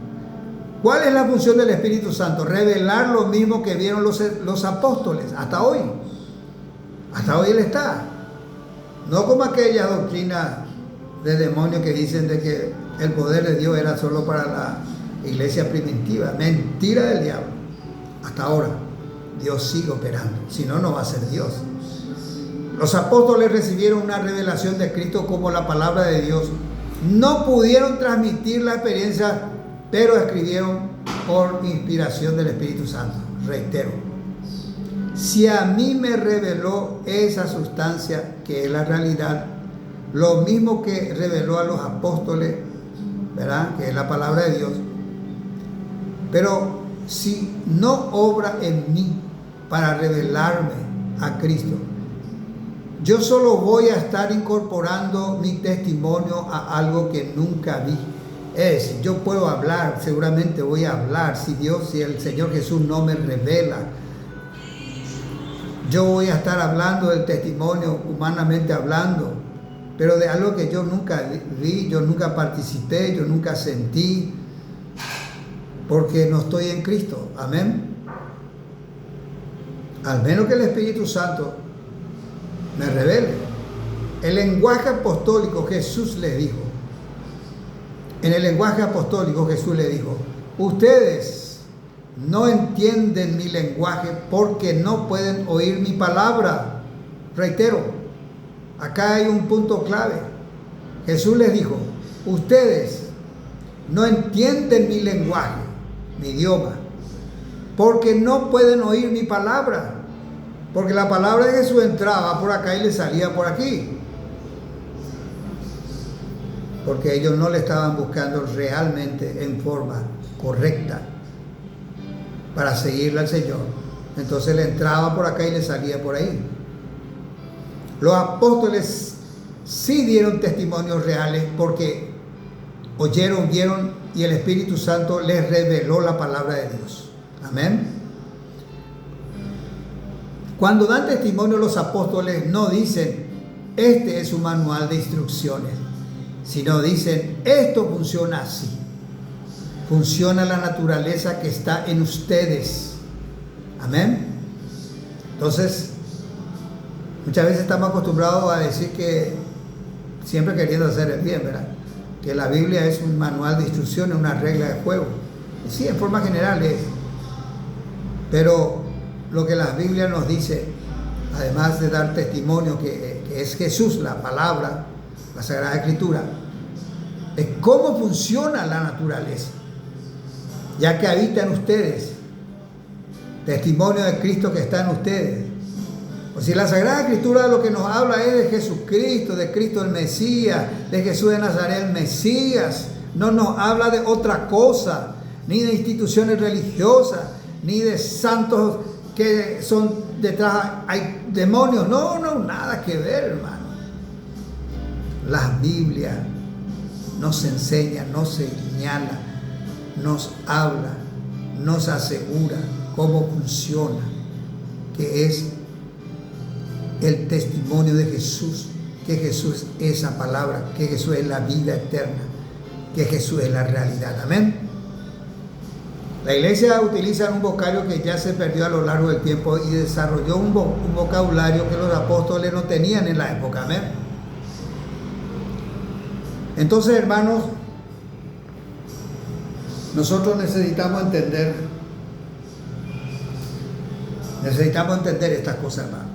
¿Cuál es la función del Espíritu Santo? Revelar lo mismo que vieron los apóstoles hasta hoy. Hasta hoy Él está. No como aquella doctrina de demonios que dicen de que el poder de Dios era solo para la iglesia primitiva. Mentira del diablo. Hasta ahora Dios sigue operando. Si no, no va a ser Dios. Los apóstoles recibieron una revelación de Cristo como la palabra de Dios. No pudieron transmitir la experiencia, pero escribieron por inspiración del Espíritu Santo. Reitero, si a mí me reveló esa sustancia que es la realidad, lo mismo que reveló a los apóstoles, ¿verdad?, que es la palabra de Dios, pero si no obra en mí para revelarme a Cristo, yo solo voy a estar incorporando mi testimonio a algo que nunca vi. Es decir, yo puedo hablar, seguramente voy a hablar, si el Señor Jesús no me revela, yo voy a estar hablando del testimonio, humanamente hablando, pero de algo que yo nunca vi, yo nunca participé, yo nunca sentí, porque no estoy en Cristo. Amén. Al menos que el Espíritu Santo me revele. El lenguaje apostólico, Jesús les dijo, en el lenguaje apostólico Jesús le dijo: ustedes no entienden mi lenguaje porque no pueden oír mi palabra. Reitero, acá hay un punto clave. Jesús les dijo: ustedes no entienden mi lenguaje, mi idioma, porque no pueden oír mi palabra. Porque la palabra de Jesús entraba por acá y le salía por aquí. Porque ellos no le estaban buscando realmente en forma correcta para seguirle al Señor. Entonces le entraba por acá y le salía por ahí. Los apóstoles sí dieron testimonios reales porque oyeron, vieron y el Espíritu Santo les reveló la palabra de Dios. Amén. Cuando dan testimonio los apóstoles no dicen: este es un manual de instrucciones, sino dicen: esto funciona así. Funciona la naturaleza que está en ustedes. Amén. Entonces, muchas veces estamos acostumbrados a decir que, siempre queriendo hacer el bien, ¿verdad?, que la Biblia es un manual de instrucciones, una regla de juego. Y sí, en forma general es. Pero lo que la Biblia nos dice, además de dar testimonio que es Jesús, la palabra, la Sagrada Escritura, es cómo funciona la naturaleza, ya que habita en ustedes, testimonio de Cristo que está en ustedes. O si la Sagrada Escritura lo que nos habla es de Jesucristo, de Cristo el Mesías, de Jesús de Nazaret el Mesías, no nos habla de otra cosa, ni de instituciones religiosas, ni de santos que son detrás, hay demonios. No, nada que ver, hermano. La Biblia nos enseña, nos señala, nos habla, nos asegura cómo funciona, que es el testimonio de Jesús, que Jesús es esa palabra, que Jesús es la vida eterna, que Jesús es la realidad. Amén. La iglesia utiliza un vocabulario que ya se perdió a lo largo del tiempo y desarrolló un vocabulario que los apóstoles no tenían en la época. Amén. Entonces, hermanos, nosotros necesitamos entender estas cosas, hermano.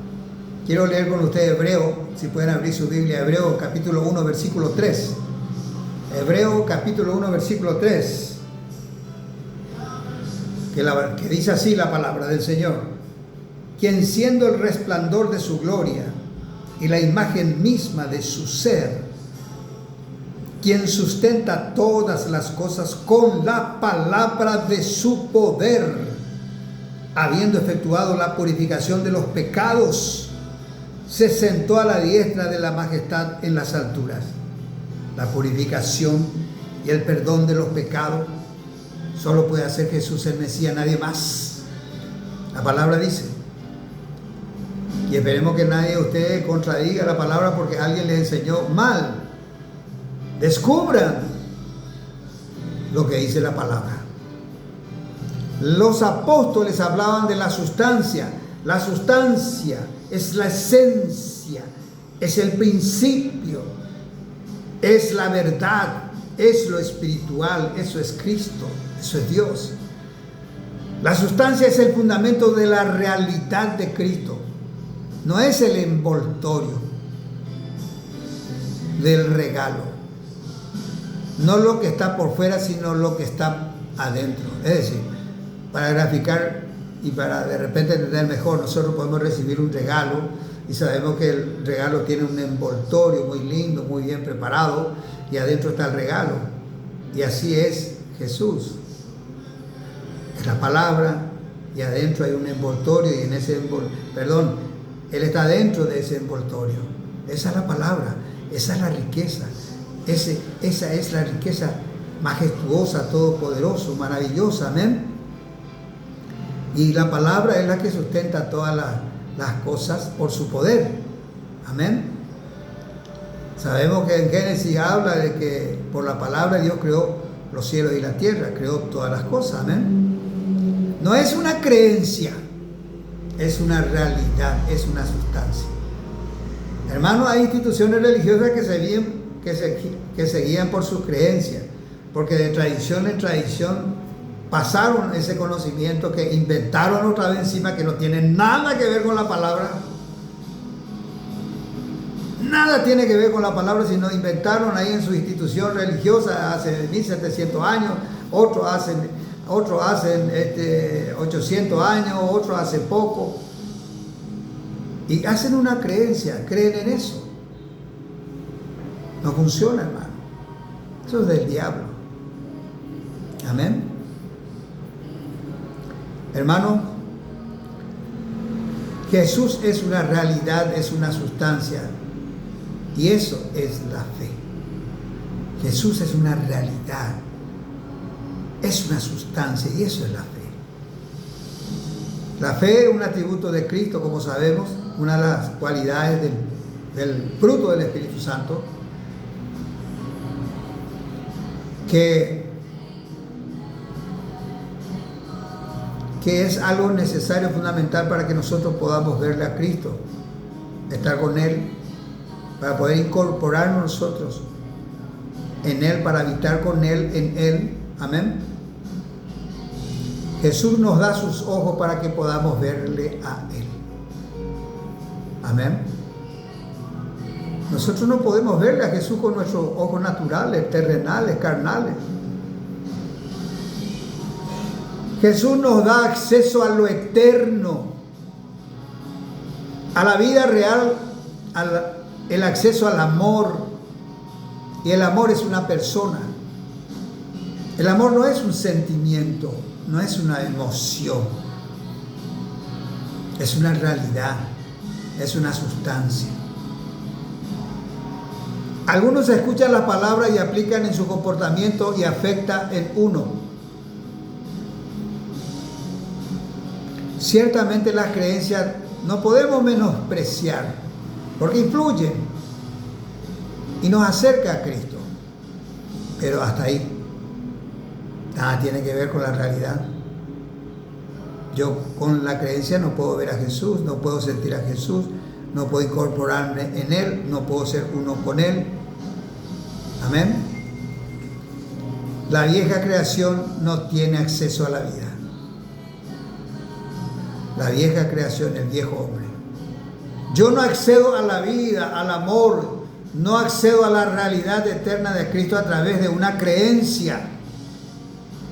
Quiero leer con ustedes Hebreo, si pueden abrir su Biblia, Hebreo capítulo 1, versículo 3. Hebreo capítulo 1, versículo 3. Que dice así la palabra del Señor. quien siendo el resplandor de su gloria y la imagen misma de su ser, quien sustenta todas las cosas con la palabra de su poder, habiendo efectuado la purificación de los pecados, se sentó a la diestra de la majestad en las alturas. La purificación y el perdón de los pecados solo puede hacer Jesús el Mesías, nadie más. La palabra dice, y esperemos que nadie de ustedes contradiga la palabra porque alguien les enseñó mal. Descubran lo que dice la palabra. Los apóstoles hablaban de la sustancia. La sustancia es la esencia, es el principio, es la verdad, es lo espiritual, eso es Cristo, eso es Dios. La sustancia es el fundamento de la realidad de Cristo, no es el envoltorio del regalo, no lo que está por fuera, sino lo que está adentro. Es decir, para graficar y para de repente entender mejor, nosotros podemos recibir un regalo y sabemos que el regalo tiene un envoltorio muy lindo, muy bien preparado, y adentro está el regalo. Y así es Jesús. Es la palabra y adentro hay un envoltorio, y en ese Él está dentro de ese envoltorio. Esa es la palabra, esa es la riqueza, esa es la riqueza majestuosa, todopoderosa, maravillosa, amén. Y la palabra es la que sustenta todas las cosas por su poder, amén. Sabemos que en Génesis habla de que por la palabra Dios creó los cielos y la tierra, creó todas las cosas, amén. No es una creencia, es una realidad, es una sustancia. Hermanos, hay instituciones religiosas que se guían por sus creencias, porque de tradición en tradición pasaron ese conocimiento, que inventaron otra vez encima, que no tiene nada que ver con la palabra. Nada tiene que ver con la palabra, sino inventaron ahí en su institución religiosa hace 1700 años, otros hacen 800 años, otros hace poco. Y hacen una creencia, creen en eso. No funciona, hermano. Eso es del diablo. Amén. Hermano, Jesús es una realidad, es una sustancia, y eso es la fe. Jesús es una realidad, es una sustancia, y eso es la fe. La fe es un atributo de Cristo, como sabemos, una de las cualidades del fruto del Espíritu Santo, que es algo necesario, fundamental para que nosotros podamos verle a Cristo, estar con Él, para poder incorporarnos nosotros en Él, para habitar con Él, en Él, amén. Jesús nos da sus ojos para que podamos verle a Él, amén. Nosotros no podemos verle a Jesús con nuestros ojos naturales, terrenales, carnales. Jesús nos da acceso a lo eterno, a la vida real, el acceso al amor. Y el amor es una persona. El amor no es un sentimiento, no es una emoción. Es una realidad, es una sustancia. Algunos escuchan la palabra y aplican en su comportamiento y afecta en uno. Ciertamente las creencias no podemos menospreciar, porque influyen y nos acerca a Cristo, pero hasta ahí. Nada tiene que ver con la realidad. Yo con la creencia no puedo ver a Jesús, no puedo sentir a Jesús, no puedo incorporarme en Él, no puedo ser uno con Él. Amén. La vieja creación no tiene acceso a la vida. La vieja creación, el viejo hombre. Yo no accedo a la vida, al amor, no accedo a la realidad eterna de Cristo a través de una creencia.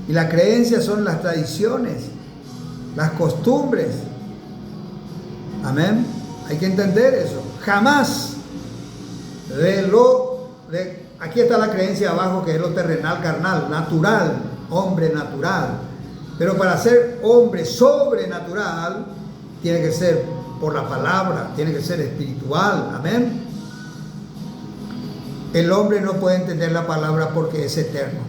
Y la creencia son las tradiciones, las costumbres. Amén. Hay que entender eso. Jamás aquí está la creencia abajo, que es lo terrenal, carnal, natural, hombre natural. Pero para ser hombre sobrenatural, tiene que ser por la palabra, tiene que ser espiritual. Amén. El hombre no puede entender la palabra porque es eterno.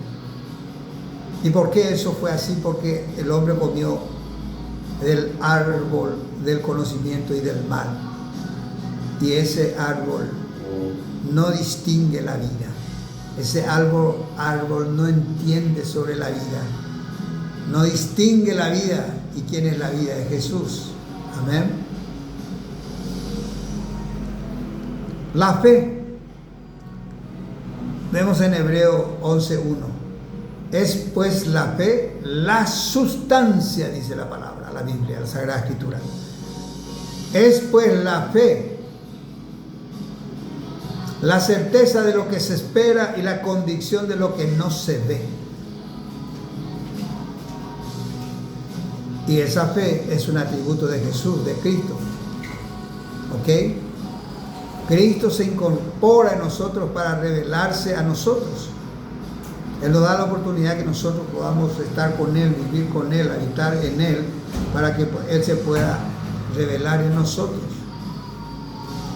¿Y por qué eso fue así? Porque el hombre comió del árbol del conocimiento y del mal. Y ese árbol no distingue la vida. Ese árbol no entiende sobre la vida. No distingue la vida. ¿Y quién es la vida? Es Jesús. Amén. La fe. Vemos en Hebreo 11:1. Es pues la fe la sustancia, dice la palabra, la Biblia, la Sagrada Escritura. Es pues la fe la certeza de lo que se espera y la convicción de lo que no se ve. Y esa fe es un atributo de Jesús, de Cristo. ¿Ok? Cristo se incorpora en nosotros para revelarse a nosotros. Él nos da la oportunidad que nosotros podamos estar con Él, vivir con Él, habitar en Él, para que Él se pueda revelar en nosotros.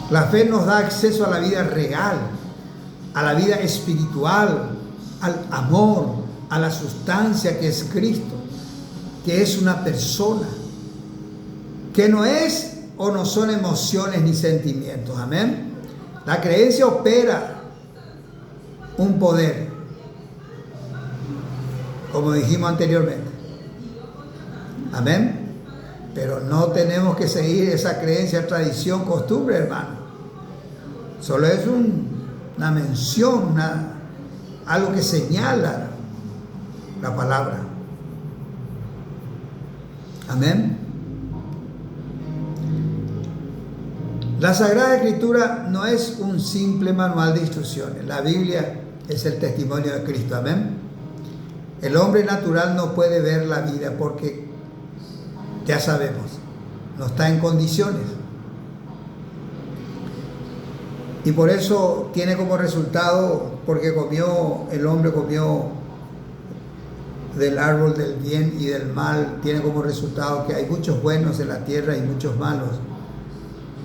La fe nos da acceso a la vida real, a la vida espiritual, al amor, a la sustancia que es Cristo, que es una persona, que no es o no son emociones ni sentimientos. Amén. La creencia opera un poder, como dijimos anteriormente. Amén. Pero no tenemos que seguir esa creencia, tradición, costumbre, hermano. Solo es una mención, algo que señala la palabra. Amén. La Sagrada Escritura no es un simple manual de instrucciones. La Biblia es el testimonio de Cristo. Amén. El hombre natural no puede ver la vida porque, ya sabemos, no está en condiciones. Y por eso tiene como resultado, porque el hombre comió del árbol del bien y del mal, tiene como resultado que hay muchos buenos en la tierra y muchos malos.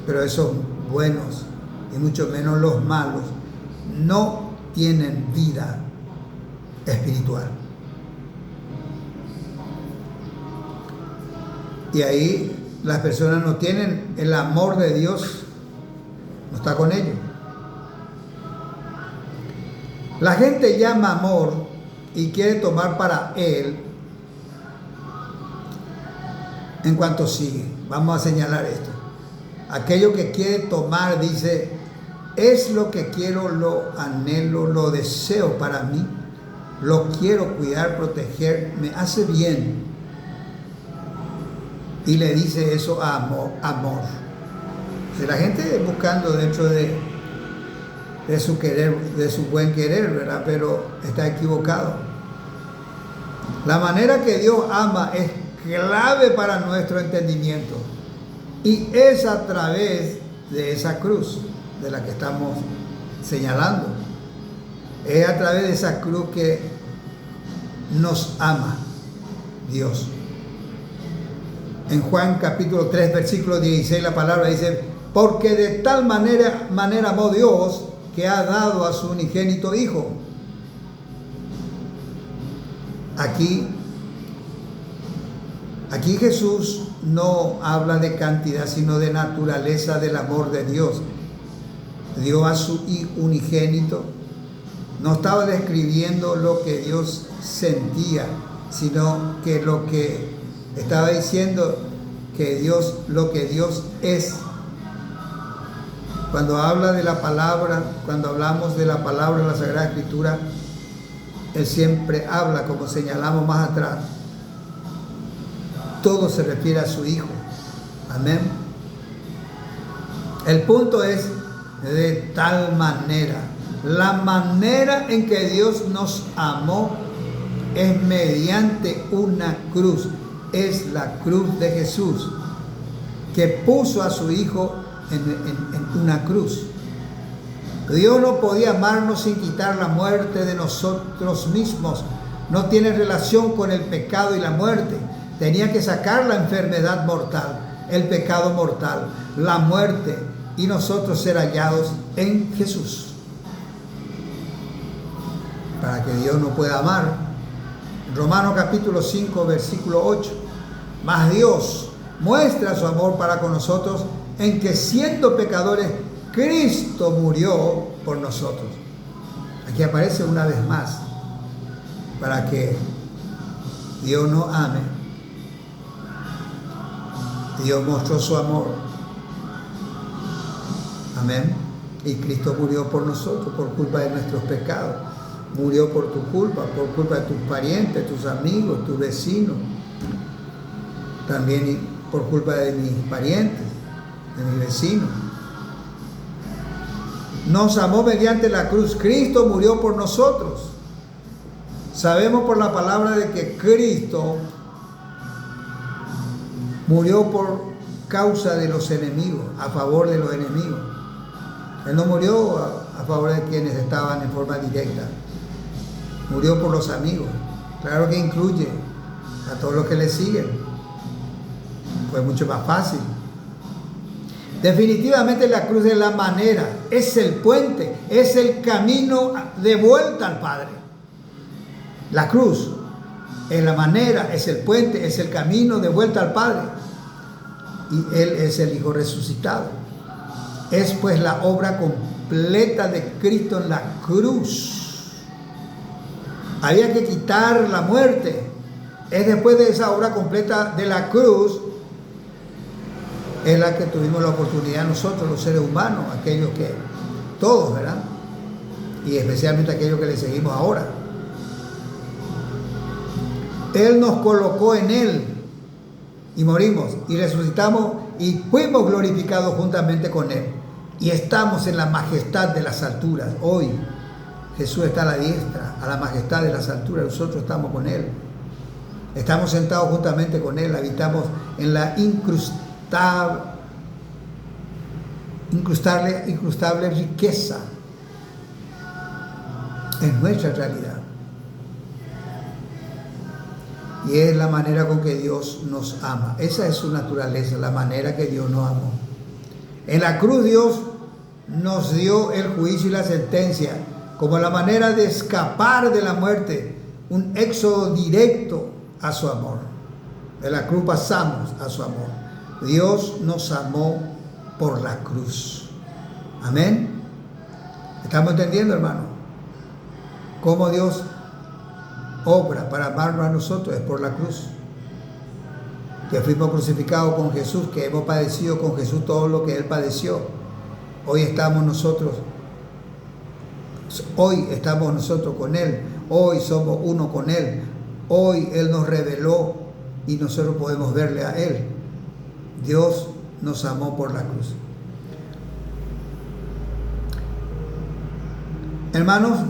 Pero esos buenos, y mucho menos los malos, no tienen vida espiritual. Y ahí las personas no tienen el amor de Dios, no está con ellos. La gente llama amor y quiere tomar para él en cuanto sigue. Vamos a señalar esto. Aquello que quiere tomar, dice, es lo que quiero, lo anhelo, lo deseo para mí, lo quiero cuidar, proteger, me hace bien. Y le dice eso a amor. Si la gente buscando dentro de su querer, de su buen querer, ¿verdad? Pero está equivocado. La manera que Dios ama es clave para nuestro entendimiento. Y es a través de esa cruz de la que estamos señalando. Es a través de esa cruz que nos ama Dios. En Juan capítulo 3, versículo 16, la palabra dice, porque de tal manera amó Dios que ha dado a su unigénito Hijo. Aquí Jesús no habla de cantidad, sino de naturaleza del amor de Dios. Dio a su unigénito. No estaba describiendo lo que Dios sentía, sino que lo que estaba diciendo que Dios, lo que Dios es. Cuando habla de la palabra, cuando hablamos de la palabra en la Sagrada Escritura, Él siempre habla, como señalamos más atrás, todo se refiere a su Hijo. Amén. El punto es de tal manera. La manera en que Dios nos amó es mediante una cruz. Es la cruz de Jesús. que puso a su Hijo en una cruz. Dios no podía amarnos sin quitar la muerte de nosotros mismos. No tiene relación con el pecado y la muerte. Tenía que sacar la enfermedad mortal, el pecado mortal, la muerte, y nosotros ser hallados en Jesús. Para que Dios nos pueda amar. Romanos capítulo 5, versículo 8. Mas Dios muestra su amor para con nosotros en que, siendo pecadores, Cristo murió por nosotros. Aquí aparece una vez más, para que Dios nos ame. Dios mostró su amor. Amén. Y Cristo murió por nosotros, por culpa de nuestros pecados. Murió por tu culpa, por culpa de tus parientes, tus amigos, tus vecinos. También por culpa de mis parientes, de mis vecinos. Nos amó mediante la cruz. Cristo murió por nosotros. Sabemos por la palabra de que Cristo murió por causa de los enemigos, a favor de los enemigos. Él no murió a favor de quienes estaban en forma directa. Murió por los amigos. Claro que incluye a todos los que le siguen. Fue mucho más fácil. Definitivamente la cruz es la manera, es el puente, es el camino de vuelta al Padre. La cruz es la manera, es el puente, es el camino de vuelta al Padre. Y Él es el Hijo resucitado. Es pues la obra completa de Cristo en la cruz. Había que quitar la muerte. Es después de esa obra completa de la cruz, es la que tuvimos la oportunidad nosotros, los seres humanos, aquellos que, todos, ¿verdad? Y especialmente aquellos que le seguimos ahora. Él nos colocó en Él y morimos y resucitamos y fuimos glorificados juntamente con Él. Y estamos en la majestad de las alturas. Hoy Jesús está a la diestra, a la majestad de las alturas. Nosotros estamos con Él. Estamos sentados juntamente con Él. Habitamos en la incrustable riqueza. Es nuestra realidad. Y es la manera con que Dios nos ama. Esa es su naturaleza, la manera que Dios nos amó. En la cruz Dios nos dio el juicio y la sentencia como la manera de escapar de la muerte, un éxodo directo a su amor. De la cruz pasamos a su amor. Dios nos amó por la cruz. Amén. ¿Estamos entendiendo, hermano? Cómo Dios obra para amarnos a nosotros es por la cruz. Que fuimos crucificados con Jesús, que hemos padecido con Jesús todo lo que Él padeció. Hoy estamos nosotros con Él. Hoy somos uno con Él. Hoy Él nos reveló y nosotros podemos verle a Él. Dios nos amó por la cruz. Hermanos,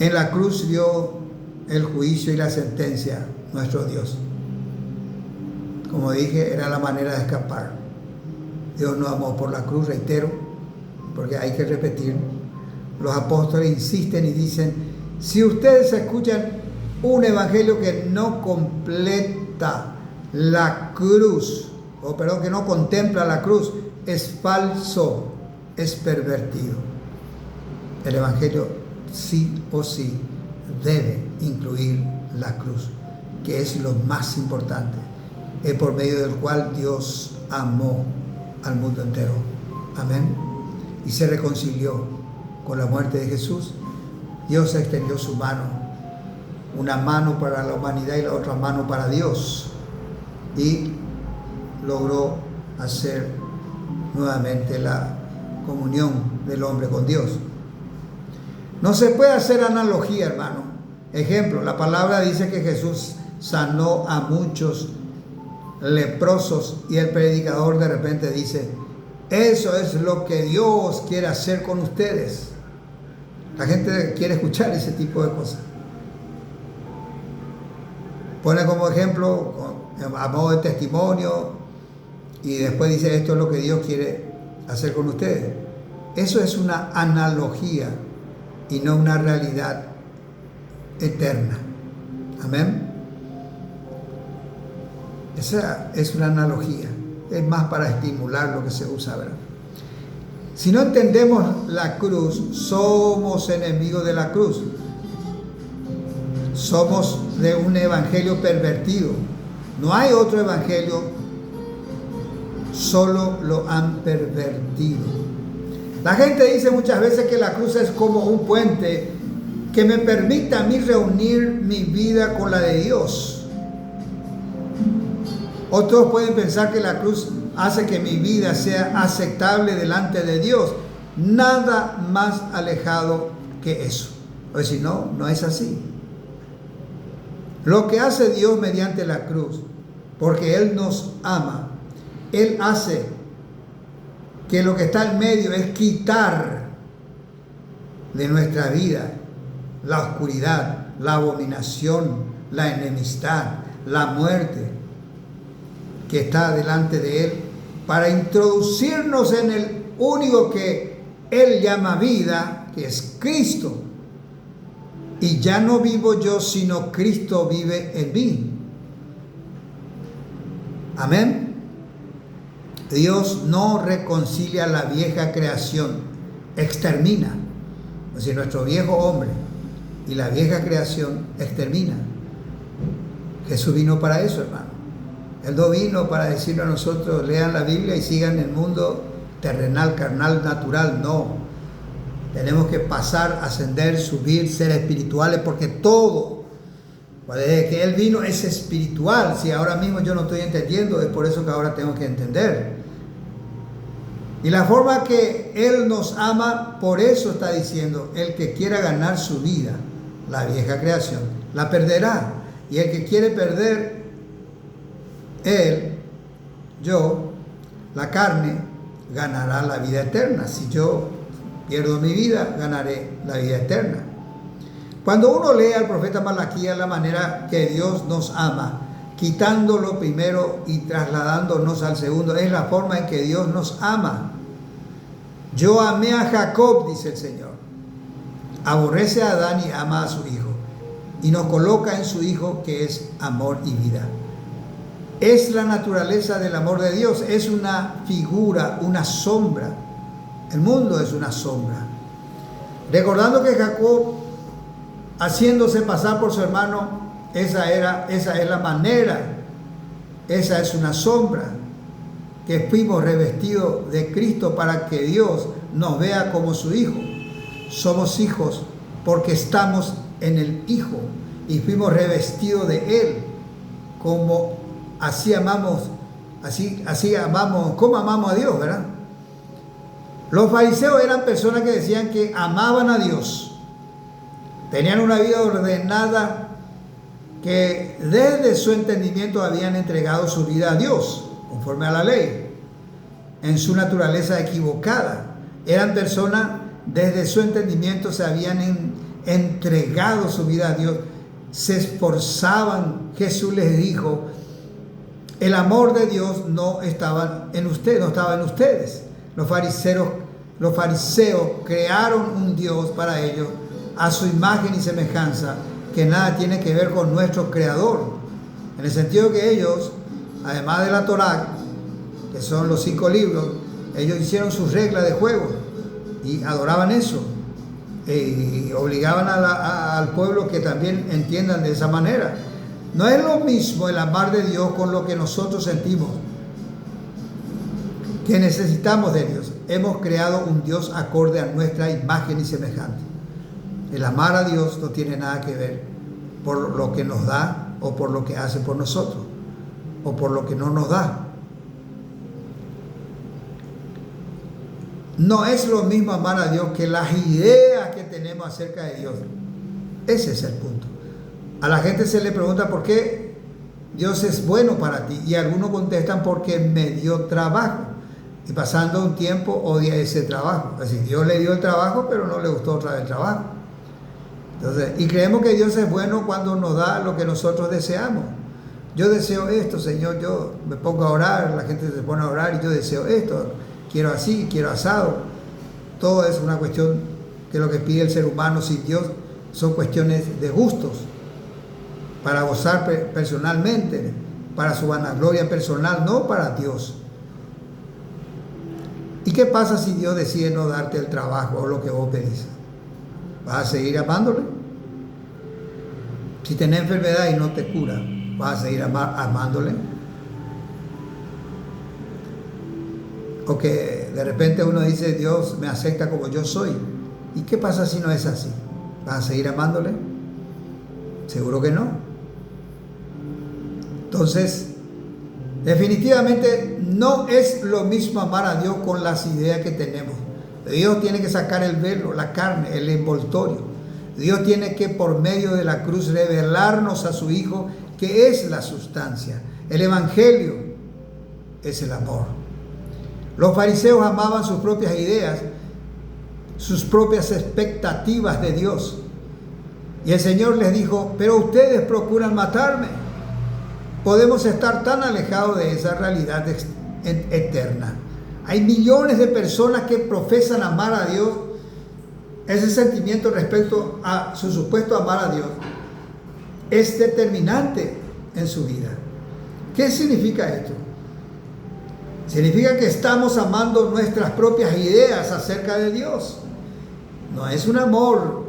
en la cruz dio el juicio y la sentencia nuestro Dios. Como dije, era la manera de escapar. Dios nos amó por la cruz, reitero, porque hay que repetir. Los apóstoles insisten y dicen, si ustedes escuchan un evangelio que no completa la cruz, que no contempla la cruz, es falso, es pervertido. El evangelio sí o sí debe incluir la cruz, que es lo más importante, es por medio del cual Dios amó al mundo entero. Amén. Y se reconcilió con la muerte de Jesús. Dios extendió su mano, una mano para la humanidad y la otra mano para Dios, y logró hacer nuevamente la comunión del hombre con Dios. No se puede hacer analogía, hermano. Ejemplo, la palabra dice que Jesús sanó a muchos leprosos y el predicador de repente dice, eso es lo que Dios quiere hacer con ustedes. La gente quiere escuchar ese tipo de cosas. pone como ejemplo, a modo de testimonio, y después dice, esto es lo que Dios quiere hacer con ustedes. Eso es una analogía y no una realidad eterna. Amén. Esa es una analogía, es más para estimular lo que se usa, ¿verdad? Si no entendemos la cruz, somos enemigos de la cruz. Somos de un evangelio pervertido. No hay otro evangelio, solo lo han pervertido. La gente dice muchas veces que la cruz es como un puente que me permite a mí reunir mi vida con la de Dios. Otros pueden pensar que la cruz hace que mi vida sea aceptable delante de Dios. Nada más alejado que eso. O si no, no es así. Lo que hace Dios mediante la cruz, porque Él nos ama, Él hace que lo que está en medio es quitar de nuestra vida la oscuridad, la abominación, la enemistad, la muerte que está delante de Él, para introducirnos en el único que Él llama vida, que es Cristo. Y ya no vivo yo, sino Cristo vive en mí. Amén. Dios no reconcilia la vieja creación, extermina. Es decir, nuestro viejo hombre y la vieja creación extermina. Jesús vino para eso, hermano. Él no vino para decirle a nosotros, lean la Biblia y sigan el mundo terrenal, carnal, natural. No. Tenemos que pasar, ascender, subir, ser espirituales, porque todo, desde que Él vino, es espiritual. Si ahora mismo yo no estoy entendiendo, es por eso que ahora tengo que entender. Y la forma que Él nos ama, por eso está diciendo, el que quiera ganar su vida, la vieja creación, la perderá. Y el que quiere perder, él, yo, la carne, ganará la vida eterna. Si yo pierdo mi vida, ganaré la vida eterna. Cuando uno lee al profeta Malaquías la manera que Dios nos ama, quitándolo primero y trasladándonos al segundo, es la forma en que Dios nos ama. Yo amé a Jacob, dice el Señor. Aborrece a Adán y ama a su hijo. Y nos coloca en su hijo, que es amor y vida. Es la naturaleza del amor de Dios, es una figura, una sombra. El mundo es una sombra. Recordando que Jacob, haciéndose pasar por su hermano, esa es la manera, esa es una sombra, que fuimos revestidos de Cristo para que Dios nos vea como su hijo. Somos hijos porque estamos en el Hijo y fuimos revestidos de Él, como así amamos, así amamos, como amamos a Dios, ¿verdad? Los fariseos eran personas que decían que amaban a Dios, tenían una vida ordenada, que desde su entendimiento habían entregado su vida a Dios, conforme a la ley, en su naturaleza equivocada. Eran personas, desde su entendimiento se habían entregado su vida a Dios, se esforzaban. Jesús les dijo, el amor de Dios no estaba en ustedes, no estaba en ustedes. Los fariseos crearon un Dios para ellos a su imagen y semejanza, que nada tiene que ver con nuestro Creador, en el sentido que ellos, además de la Torá, que son los 5 libros, ellos hicieron sus reglas de juego y adoraban eso, y obligaban al pueblo que también entiendan de esa manera. No es lo mismo el amar de Dios con lo que nosotros sentimos que necesitamos de Dios. Hemos creado un Dios acorde a nuestra imagen y semejanza. El amar a Dios no tiene nada que ver por lo que nos da o por lo que hace por nosotros o por lo que no nos da. No es lo mismo amar a Dios que las ideas que tenemos acerca de Dios. Ese es el punto. A la gente se le pregunta por qué Dios es bueno para ti, y algunos contestan porque me dio trabajo, y pasando un tiempo odia ese trabajo. Es decir, Dios le dio el trabajo, pero no le gustó otra vez el trabajo. Entonces, y creemos que Dios es bueno cuando nos da lo que nosotros deseamos. Yo deseo esto, Señor, yo me pongo a orar, la gente se pone a orar y yo deseo esto, quiero así, quiero asado. Todo es una cuestión de lo que pide el ser humano sin Dios, son cuestiones de gustos, para gozar personalmente, para su vanagloria personal, no para Dios. ¿Y qué pasa si Dios decide no darte el trabajo o lo que vos pedís? ¿Vas a seguir amándole? Si tenés enfermedad y no te cura, ¿vas a seguir amándole? O que de repente uno dice, Dios me acepta como yo soy. ¿Y qué pasa si no es así? ¿Vas a seguir amándole? Seguro que no. Entonces, definitivamente no es lo mismo amar a Dios con las ideas que tenemos. Dios tiene que sacar el velo, la carne, el envoltorio. Dios tiene que por medio de la cruz revelarnos a su Hijo, que es la sustancia. El Evangelio es el amor. Los fariseos amaban sus propias ideas, sus propias expectativas de Dios. Y el Señor les dijo, pero ustedes procuran matarme. Podemos estar tan alejados de esa realidad eterna. Hay millones de personas que profesan amar a Dios. Ese sentimiento respecto a su supuesto amar a Dios es determinante en su vida. ¿Qué significa esto? Significa que estamos amando nuestras propias ideas acerca de Dios. No es un amor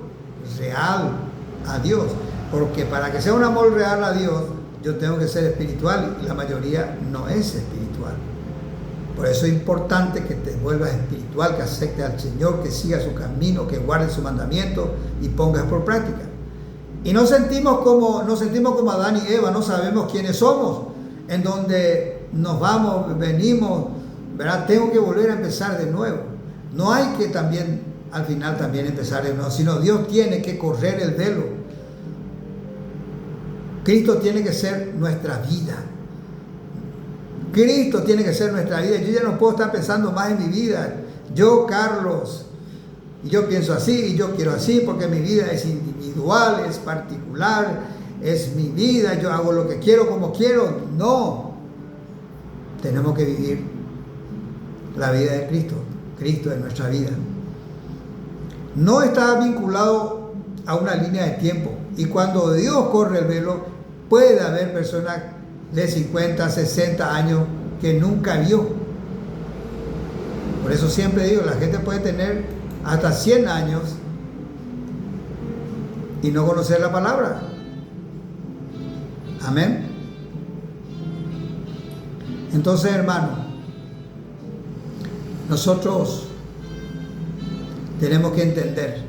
real a Dios, porque para que sea un amor real a Dios, yo tengo que ser espiritual y la mayoría no es espiritual. Por eso es importante que te vuelvas espiritual, que aceptes al Señor, que sigas su camino, que guardes su mandamiento y pongas por práctica. Y nos sentimos como Adán y Eva, no sabemos quiénes somos, en donde nos vamos, venimos, ¿verdad? Tengo que volver a empezar de nuevo. No hay que también, al final también empezar de nuevo, sino Dios tiene que correr el velo. Cristo tiene que ser nuestra vida. Cristo tiene que ser nuestra vida. Yo ya no puedo estar pensando más en mi vida. Yo, Carlos, y yo pienso así, y yo quiero así, porque mi vida es individual, es particular, es mi vida, yo hago lo que quiero, como quiero. No. Tenemos que vivir la vida de Cristo. Cristo es nuestra vida. No está vinculado a una línea de tiempo. Y cuando Dios corre el velo, puede haber personas de 50, 60 años que nunca vio. Por eso siempre digo, la gente puede tener hasta 100 años y no conocer la palabra. Amén. Entonces, hermano, nosotros tenemos que entender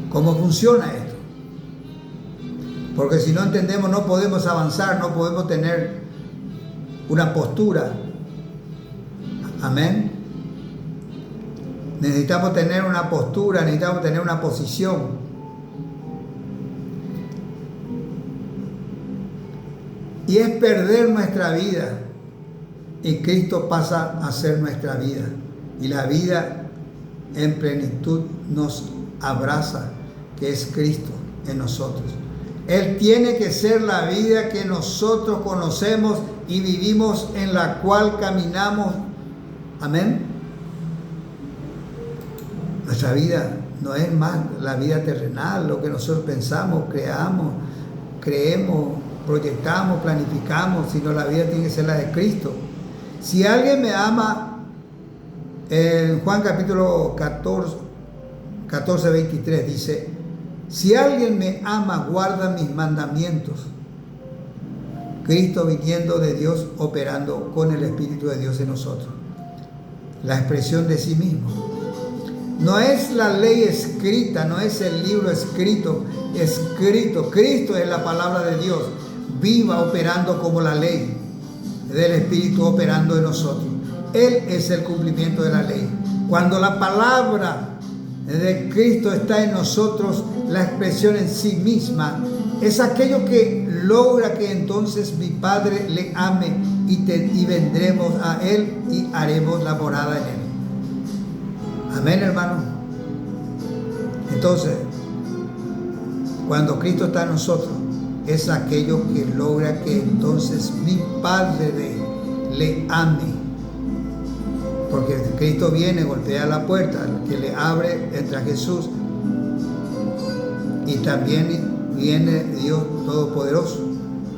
cómo funciona esto. Porque si no entendemos, no podemos avanzar, no podemos tener una postura. Amén. Necesitamos tener una postura, necesitamos tener una posición. Y es perder nuestra vida. Y Cristo pasa a ser nuestra vida. Y la vida en plenitud nos abraza, que es Cristo en nosotros. Él tiene que ser la vida que nosotros conocemos y vivimos, en la cual caminamos. Amén. Nuestra vida no es más la vida terrenal, lo que nosotros pensamos, creemos, proyectamos, planificamos, sino la vida tiene que ser la de Cristo. Si alguien me ama, en Juan capítulo 14, 23 dice, si alguien me ama, guarda mis mandamientos. Cristo viniendo de Dios, operando con el Espíritu de Dios en nosotros. La expresión de sí mismo. No es la ley escrita, no es el libro escrito. Cristo es la palabra de Dios, viva, operando como la ley del Espíritu operando en nosotros. Él es el cumplimiento de la ley. Cuando la palabra de Cristo está en nosotros, la expresión en sí misma es aquello que logra que entonces mi Padre le ame y vendremos a Él y haremos la morada en Él. Amén, hermano. Entonces, Cuando Cristo está en nosotros, es aquello que logra que entonces mi Padre le ame. Porque Cristo viene, golpea la puerta, el que le abre entra Jesús. Y también viene Dios Todopoderoso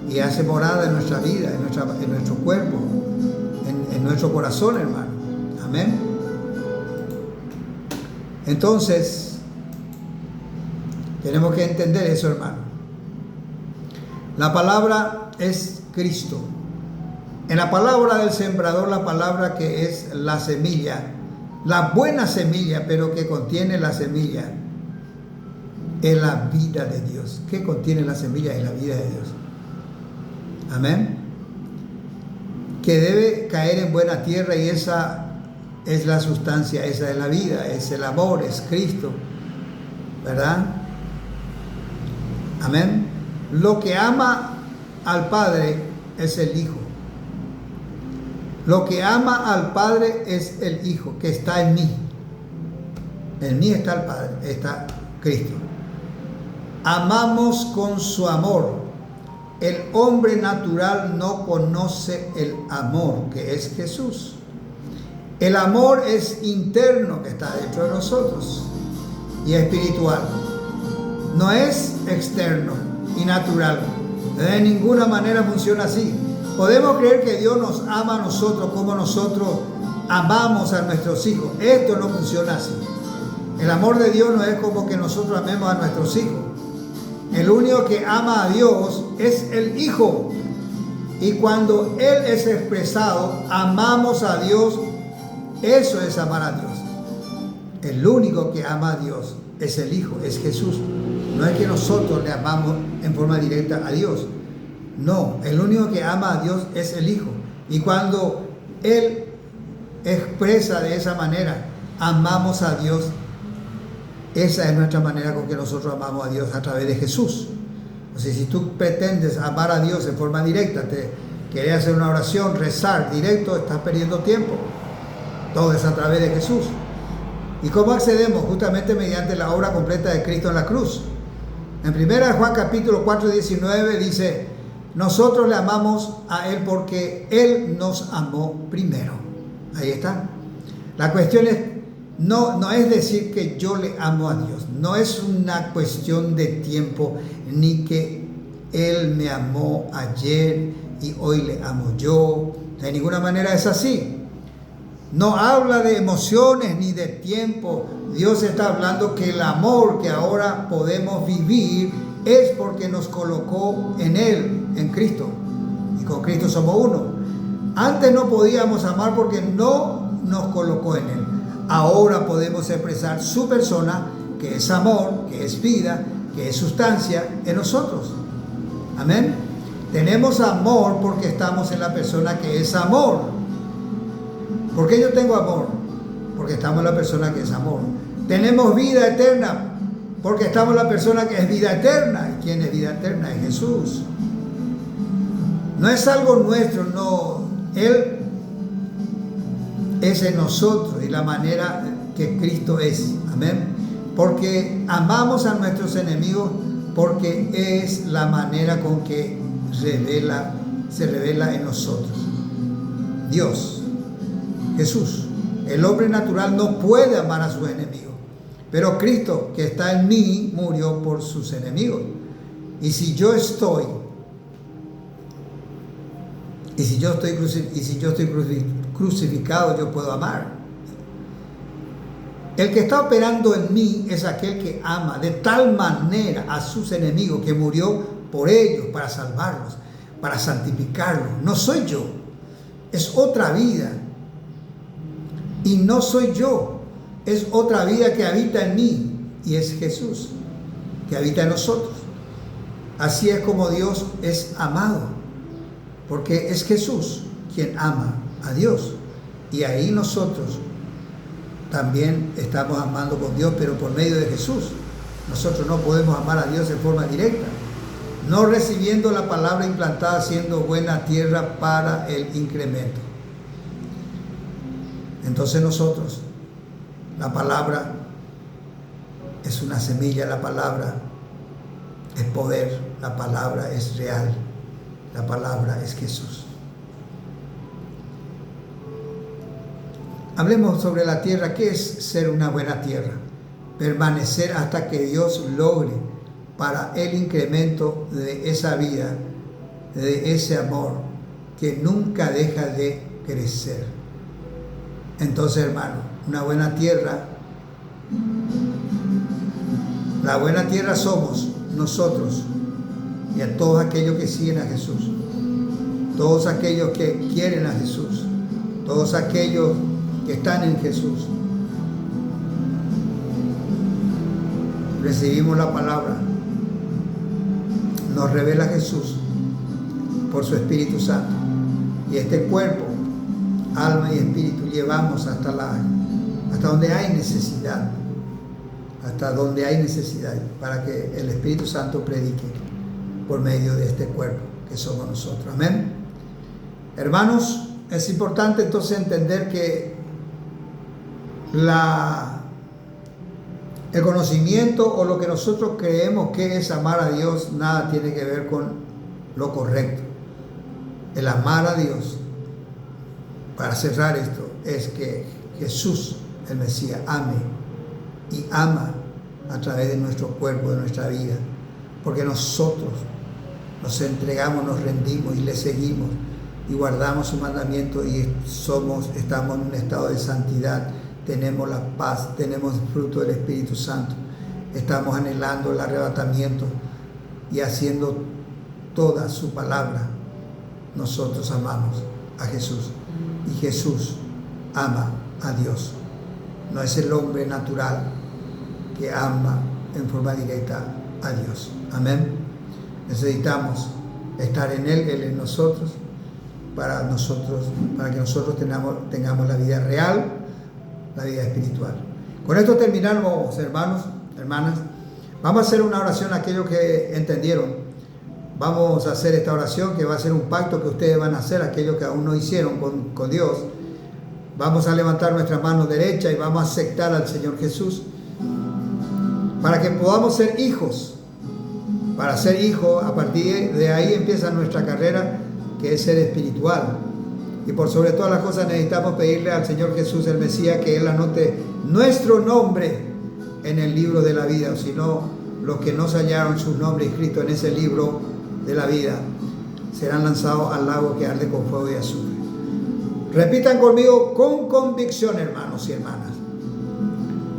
y hace morada en nuestra vida, en nuestro cuerpo, en nuestro corazón, hermano. Amén. Entonces, tenemos que entender eso, hermano. La palabra es Cristo. En la palabra del sembrador, la palabra que es la semilla, la buena semilla, pero que contiene la semilla, es la vida de Dios. ¿Qué contiene la semilla? Es la vida de Dios. Amén. Que debe caer en buena tierra, y esa es la sustancia, esa es la vida, es el amor, es Cristo, ¿verdad? Amén. Lo que ama al Padre es el Hijo. Lo que ama al Padre es el Hijo, que está en mí. En mí está el Padre, está Cristo. Amamos con su amor. El hombre natural no conoce el amor, que es Jesús. El amor es interno, que está dentro de nosotros, y espiritual. No es externo y natural. De ninguna manera funciona así. Podemos creer que Dios nos ama a nosotros como nosotros amamos a nuestros hijos. Esto no funciona así. El amor de Dios no es como que nosotros amemos a nuestros hijos. El único que ama a Dios es el Hijo. Y cuando Él es expresado, amamos a Dios. Eso es amar a Dios. El único que ama a Dios es el Hijo, es Jesús. No es que nosotros le amamos en forma directa a Dios. No, el único que ama a Dios es el Hijo. Y cuando Él expresa de esa manera, amamos a Dios. Esa es nuestra manera con que nosotros amamos a Dios, a través de Jesús. O sea, si tú pretendes amar a Dios en forma directa, te quieres hacer una oración, rezar directo, estás perdiendo tiempo. Todo es a través de Jesús. ¿Y cómo accedemos? Justamente mediante la obra completa de Cristo en la cruz. En 1 Juan capítulo 4, 19 dice: nosotros le amamos a Él porque Él nos amó primero. Ahí está. La cuestión es, no es decir que yo le amo a Dios. No es una cuestión de tiempo, ni que Él me amó ayer y hoy le amo yo. De ninguna manera es así. No habla de emociones ni de tiempo. Dios está hablando que el amor que ahora podemos vivir es porque nos colocó en Él, en Cristo. Y con Cristo somos uno. Antes no podíamos amar porque no nos colocó en Él. Ahora podemos expresar su persona, que es amor, que es vida, que es sustancia en nosotros. Amén. Tenemos amor porque estamos en la persona que es amor. ¿Por qué yo tengo amor? Porque estamos en la persona que es amor. Tenemos vida eterna porque estamos en la persona que es vida eterna. ¿Y quién es vida eterna? Es Jesús. No es algo nuestro, no. Él es en nosotros y la manera que Cristo es. Amén. Porque amamos a nuestros enemigos, porque es la manera con que se revela en nosotros Dios. Jesús. El hombre natural no puede amar a sus enemigos, pero Cristo, que está en mí, murió por sus enemigos. Y si yo estoy crucificado, yo puedo amar. El que está operando en mí es aquel que ama de tal manera a sus enemigos, que murió por ellos, para salvarlos, para santificarlos. No soy yo, es otra vida. Y no soy yo, es otra vida que habita en mí, y es Jesús, que habita en nosotros. Así es como Dios es amado, porque es Jesús quien ama a Dios. Y ahí nosotros también estamos amando con Dios, pero por medio de Jesús. Nosotros no podemos amar a Dios en forma directa, no recibiendo la palabra implantada, siendo buena tierra para el incremento. Entonces nosotros, la palabra es una semilla, la palabra es poder, la palabra es real, la palabra es Jesús. Hablemos sobre la tierra. ¿Qué es ser una buena tierra? Permanecer hasta que Dios logre para el incremento de esa vida, de ese amor que nunca deja de crecer. Entonces, hermano, una buena tierra, la buena tierra somos nosotros y a todos aquellos que siguen a Jesús, todos aquellos que quieren a Jesús, todos aquellos que están en Jesús. Recibimos la palabra, nos revela Jesús por su Espíritu Santo, y este cuerpo, alma y espíritu llevamos hasta donde hay necesidad, para que el Espíritu Santo predique por medio de este cuerpo que somos nosotros. Amén. Hermanos, es importante entonces entender que el conocimiento o lo que nosotros creemos que es amar a Dios nada tiene que ver con lo correcto. El amar a Dios, para cerrar esto, es que Jesús, el Mesías, ame y ama a través de nuestro cuerpo, de nuestra vida, porque nosotros nos entregamos, nos rendimos y le seguimos y guardamos su mandamiento y estamos en un estado de santidad. Tenemos la paz, tenemos el fruto del Espíritu Santo, estamos anhelando el arrebatamiento y haciendo toda su palabra. Nosotros amamos a Jesús y Jesús ama a Dios. No es el hombre natural que ama en forma directa a Dios. Amén. Necesitamos estar en Él, Él en nosotros, para que nosotros tengamos la vida real, la vida espiritual. Con esto terminamos, hermanos, hermanas. Vamos a hacer una oración a aquellos que entendieron. Vamos a hacer esta oración que va a ser un pacto que ustedes van a hacer, aquellos que aún no hicieron con Dios. Vamos a levantar nuestra mano derecha y vamos a aceptar al Señor Jesús para que podamos ser hijos. Para ser hijos, a partir de ahí empieza nuestra carrera, que es ser espiritual. Y por sobre todas las cosas necesitamos pedirle al Señor Jesús, el Mesías, que Él anote nuestro nombre en el libro de la vida. O si no, los que no se hallaron sus nombres inscritos en ese libro de la vida serán lanzados al lago que arde con fuego y azufre. Repitan conmigo con convicción, hermanos y hermanas.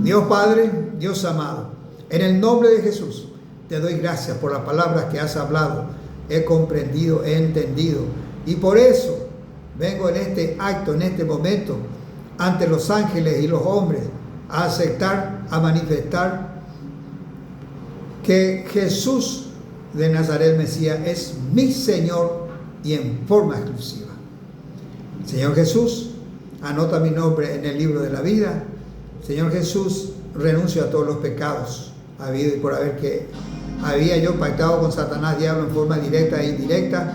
Dios Padre, Dios amado, en el nombre de Jesús, te doy gracias por las palabras que has hablado. He comprendido, he entendido, y por eso vengo en este acto, en este momento, ante los ángeles y los hombres, a aceptar, a manifestar que Jesús de Nazaret, Mesías, es mi Señor y en forma exclusiva. Señor Jesús, anota mi nombre en el libro de la vida. Señor Jesús, renuncio a todos los pecados habido y por haber que había yo pactado con Satanás, diablo, en forma directa e indirecta.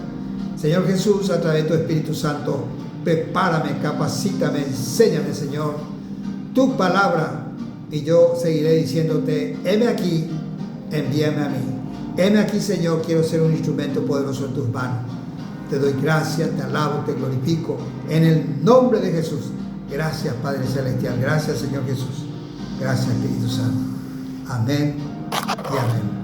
Señor Jesús, a través de tu Espíritu Santo, prepárame, capacítame, enséñame, Señor, tu palabra, y yo seguiré diciéndote: heme aquí, envíame a mí. Heme aquí, Señor, quiero ser un instrumento poderoso en tus manos. Te doy gracias, te alabo, te glorifico, en el nombre de Jesús. Gracias, Padre Celestial. Gracias, Señor Jesús. Gracias, Espíritu Santo. Amén y amén.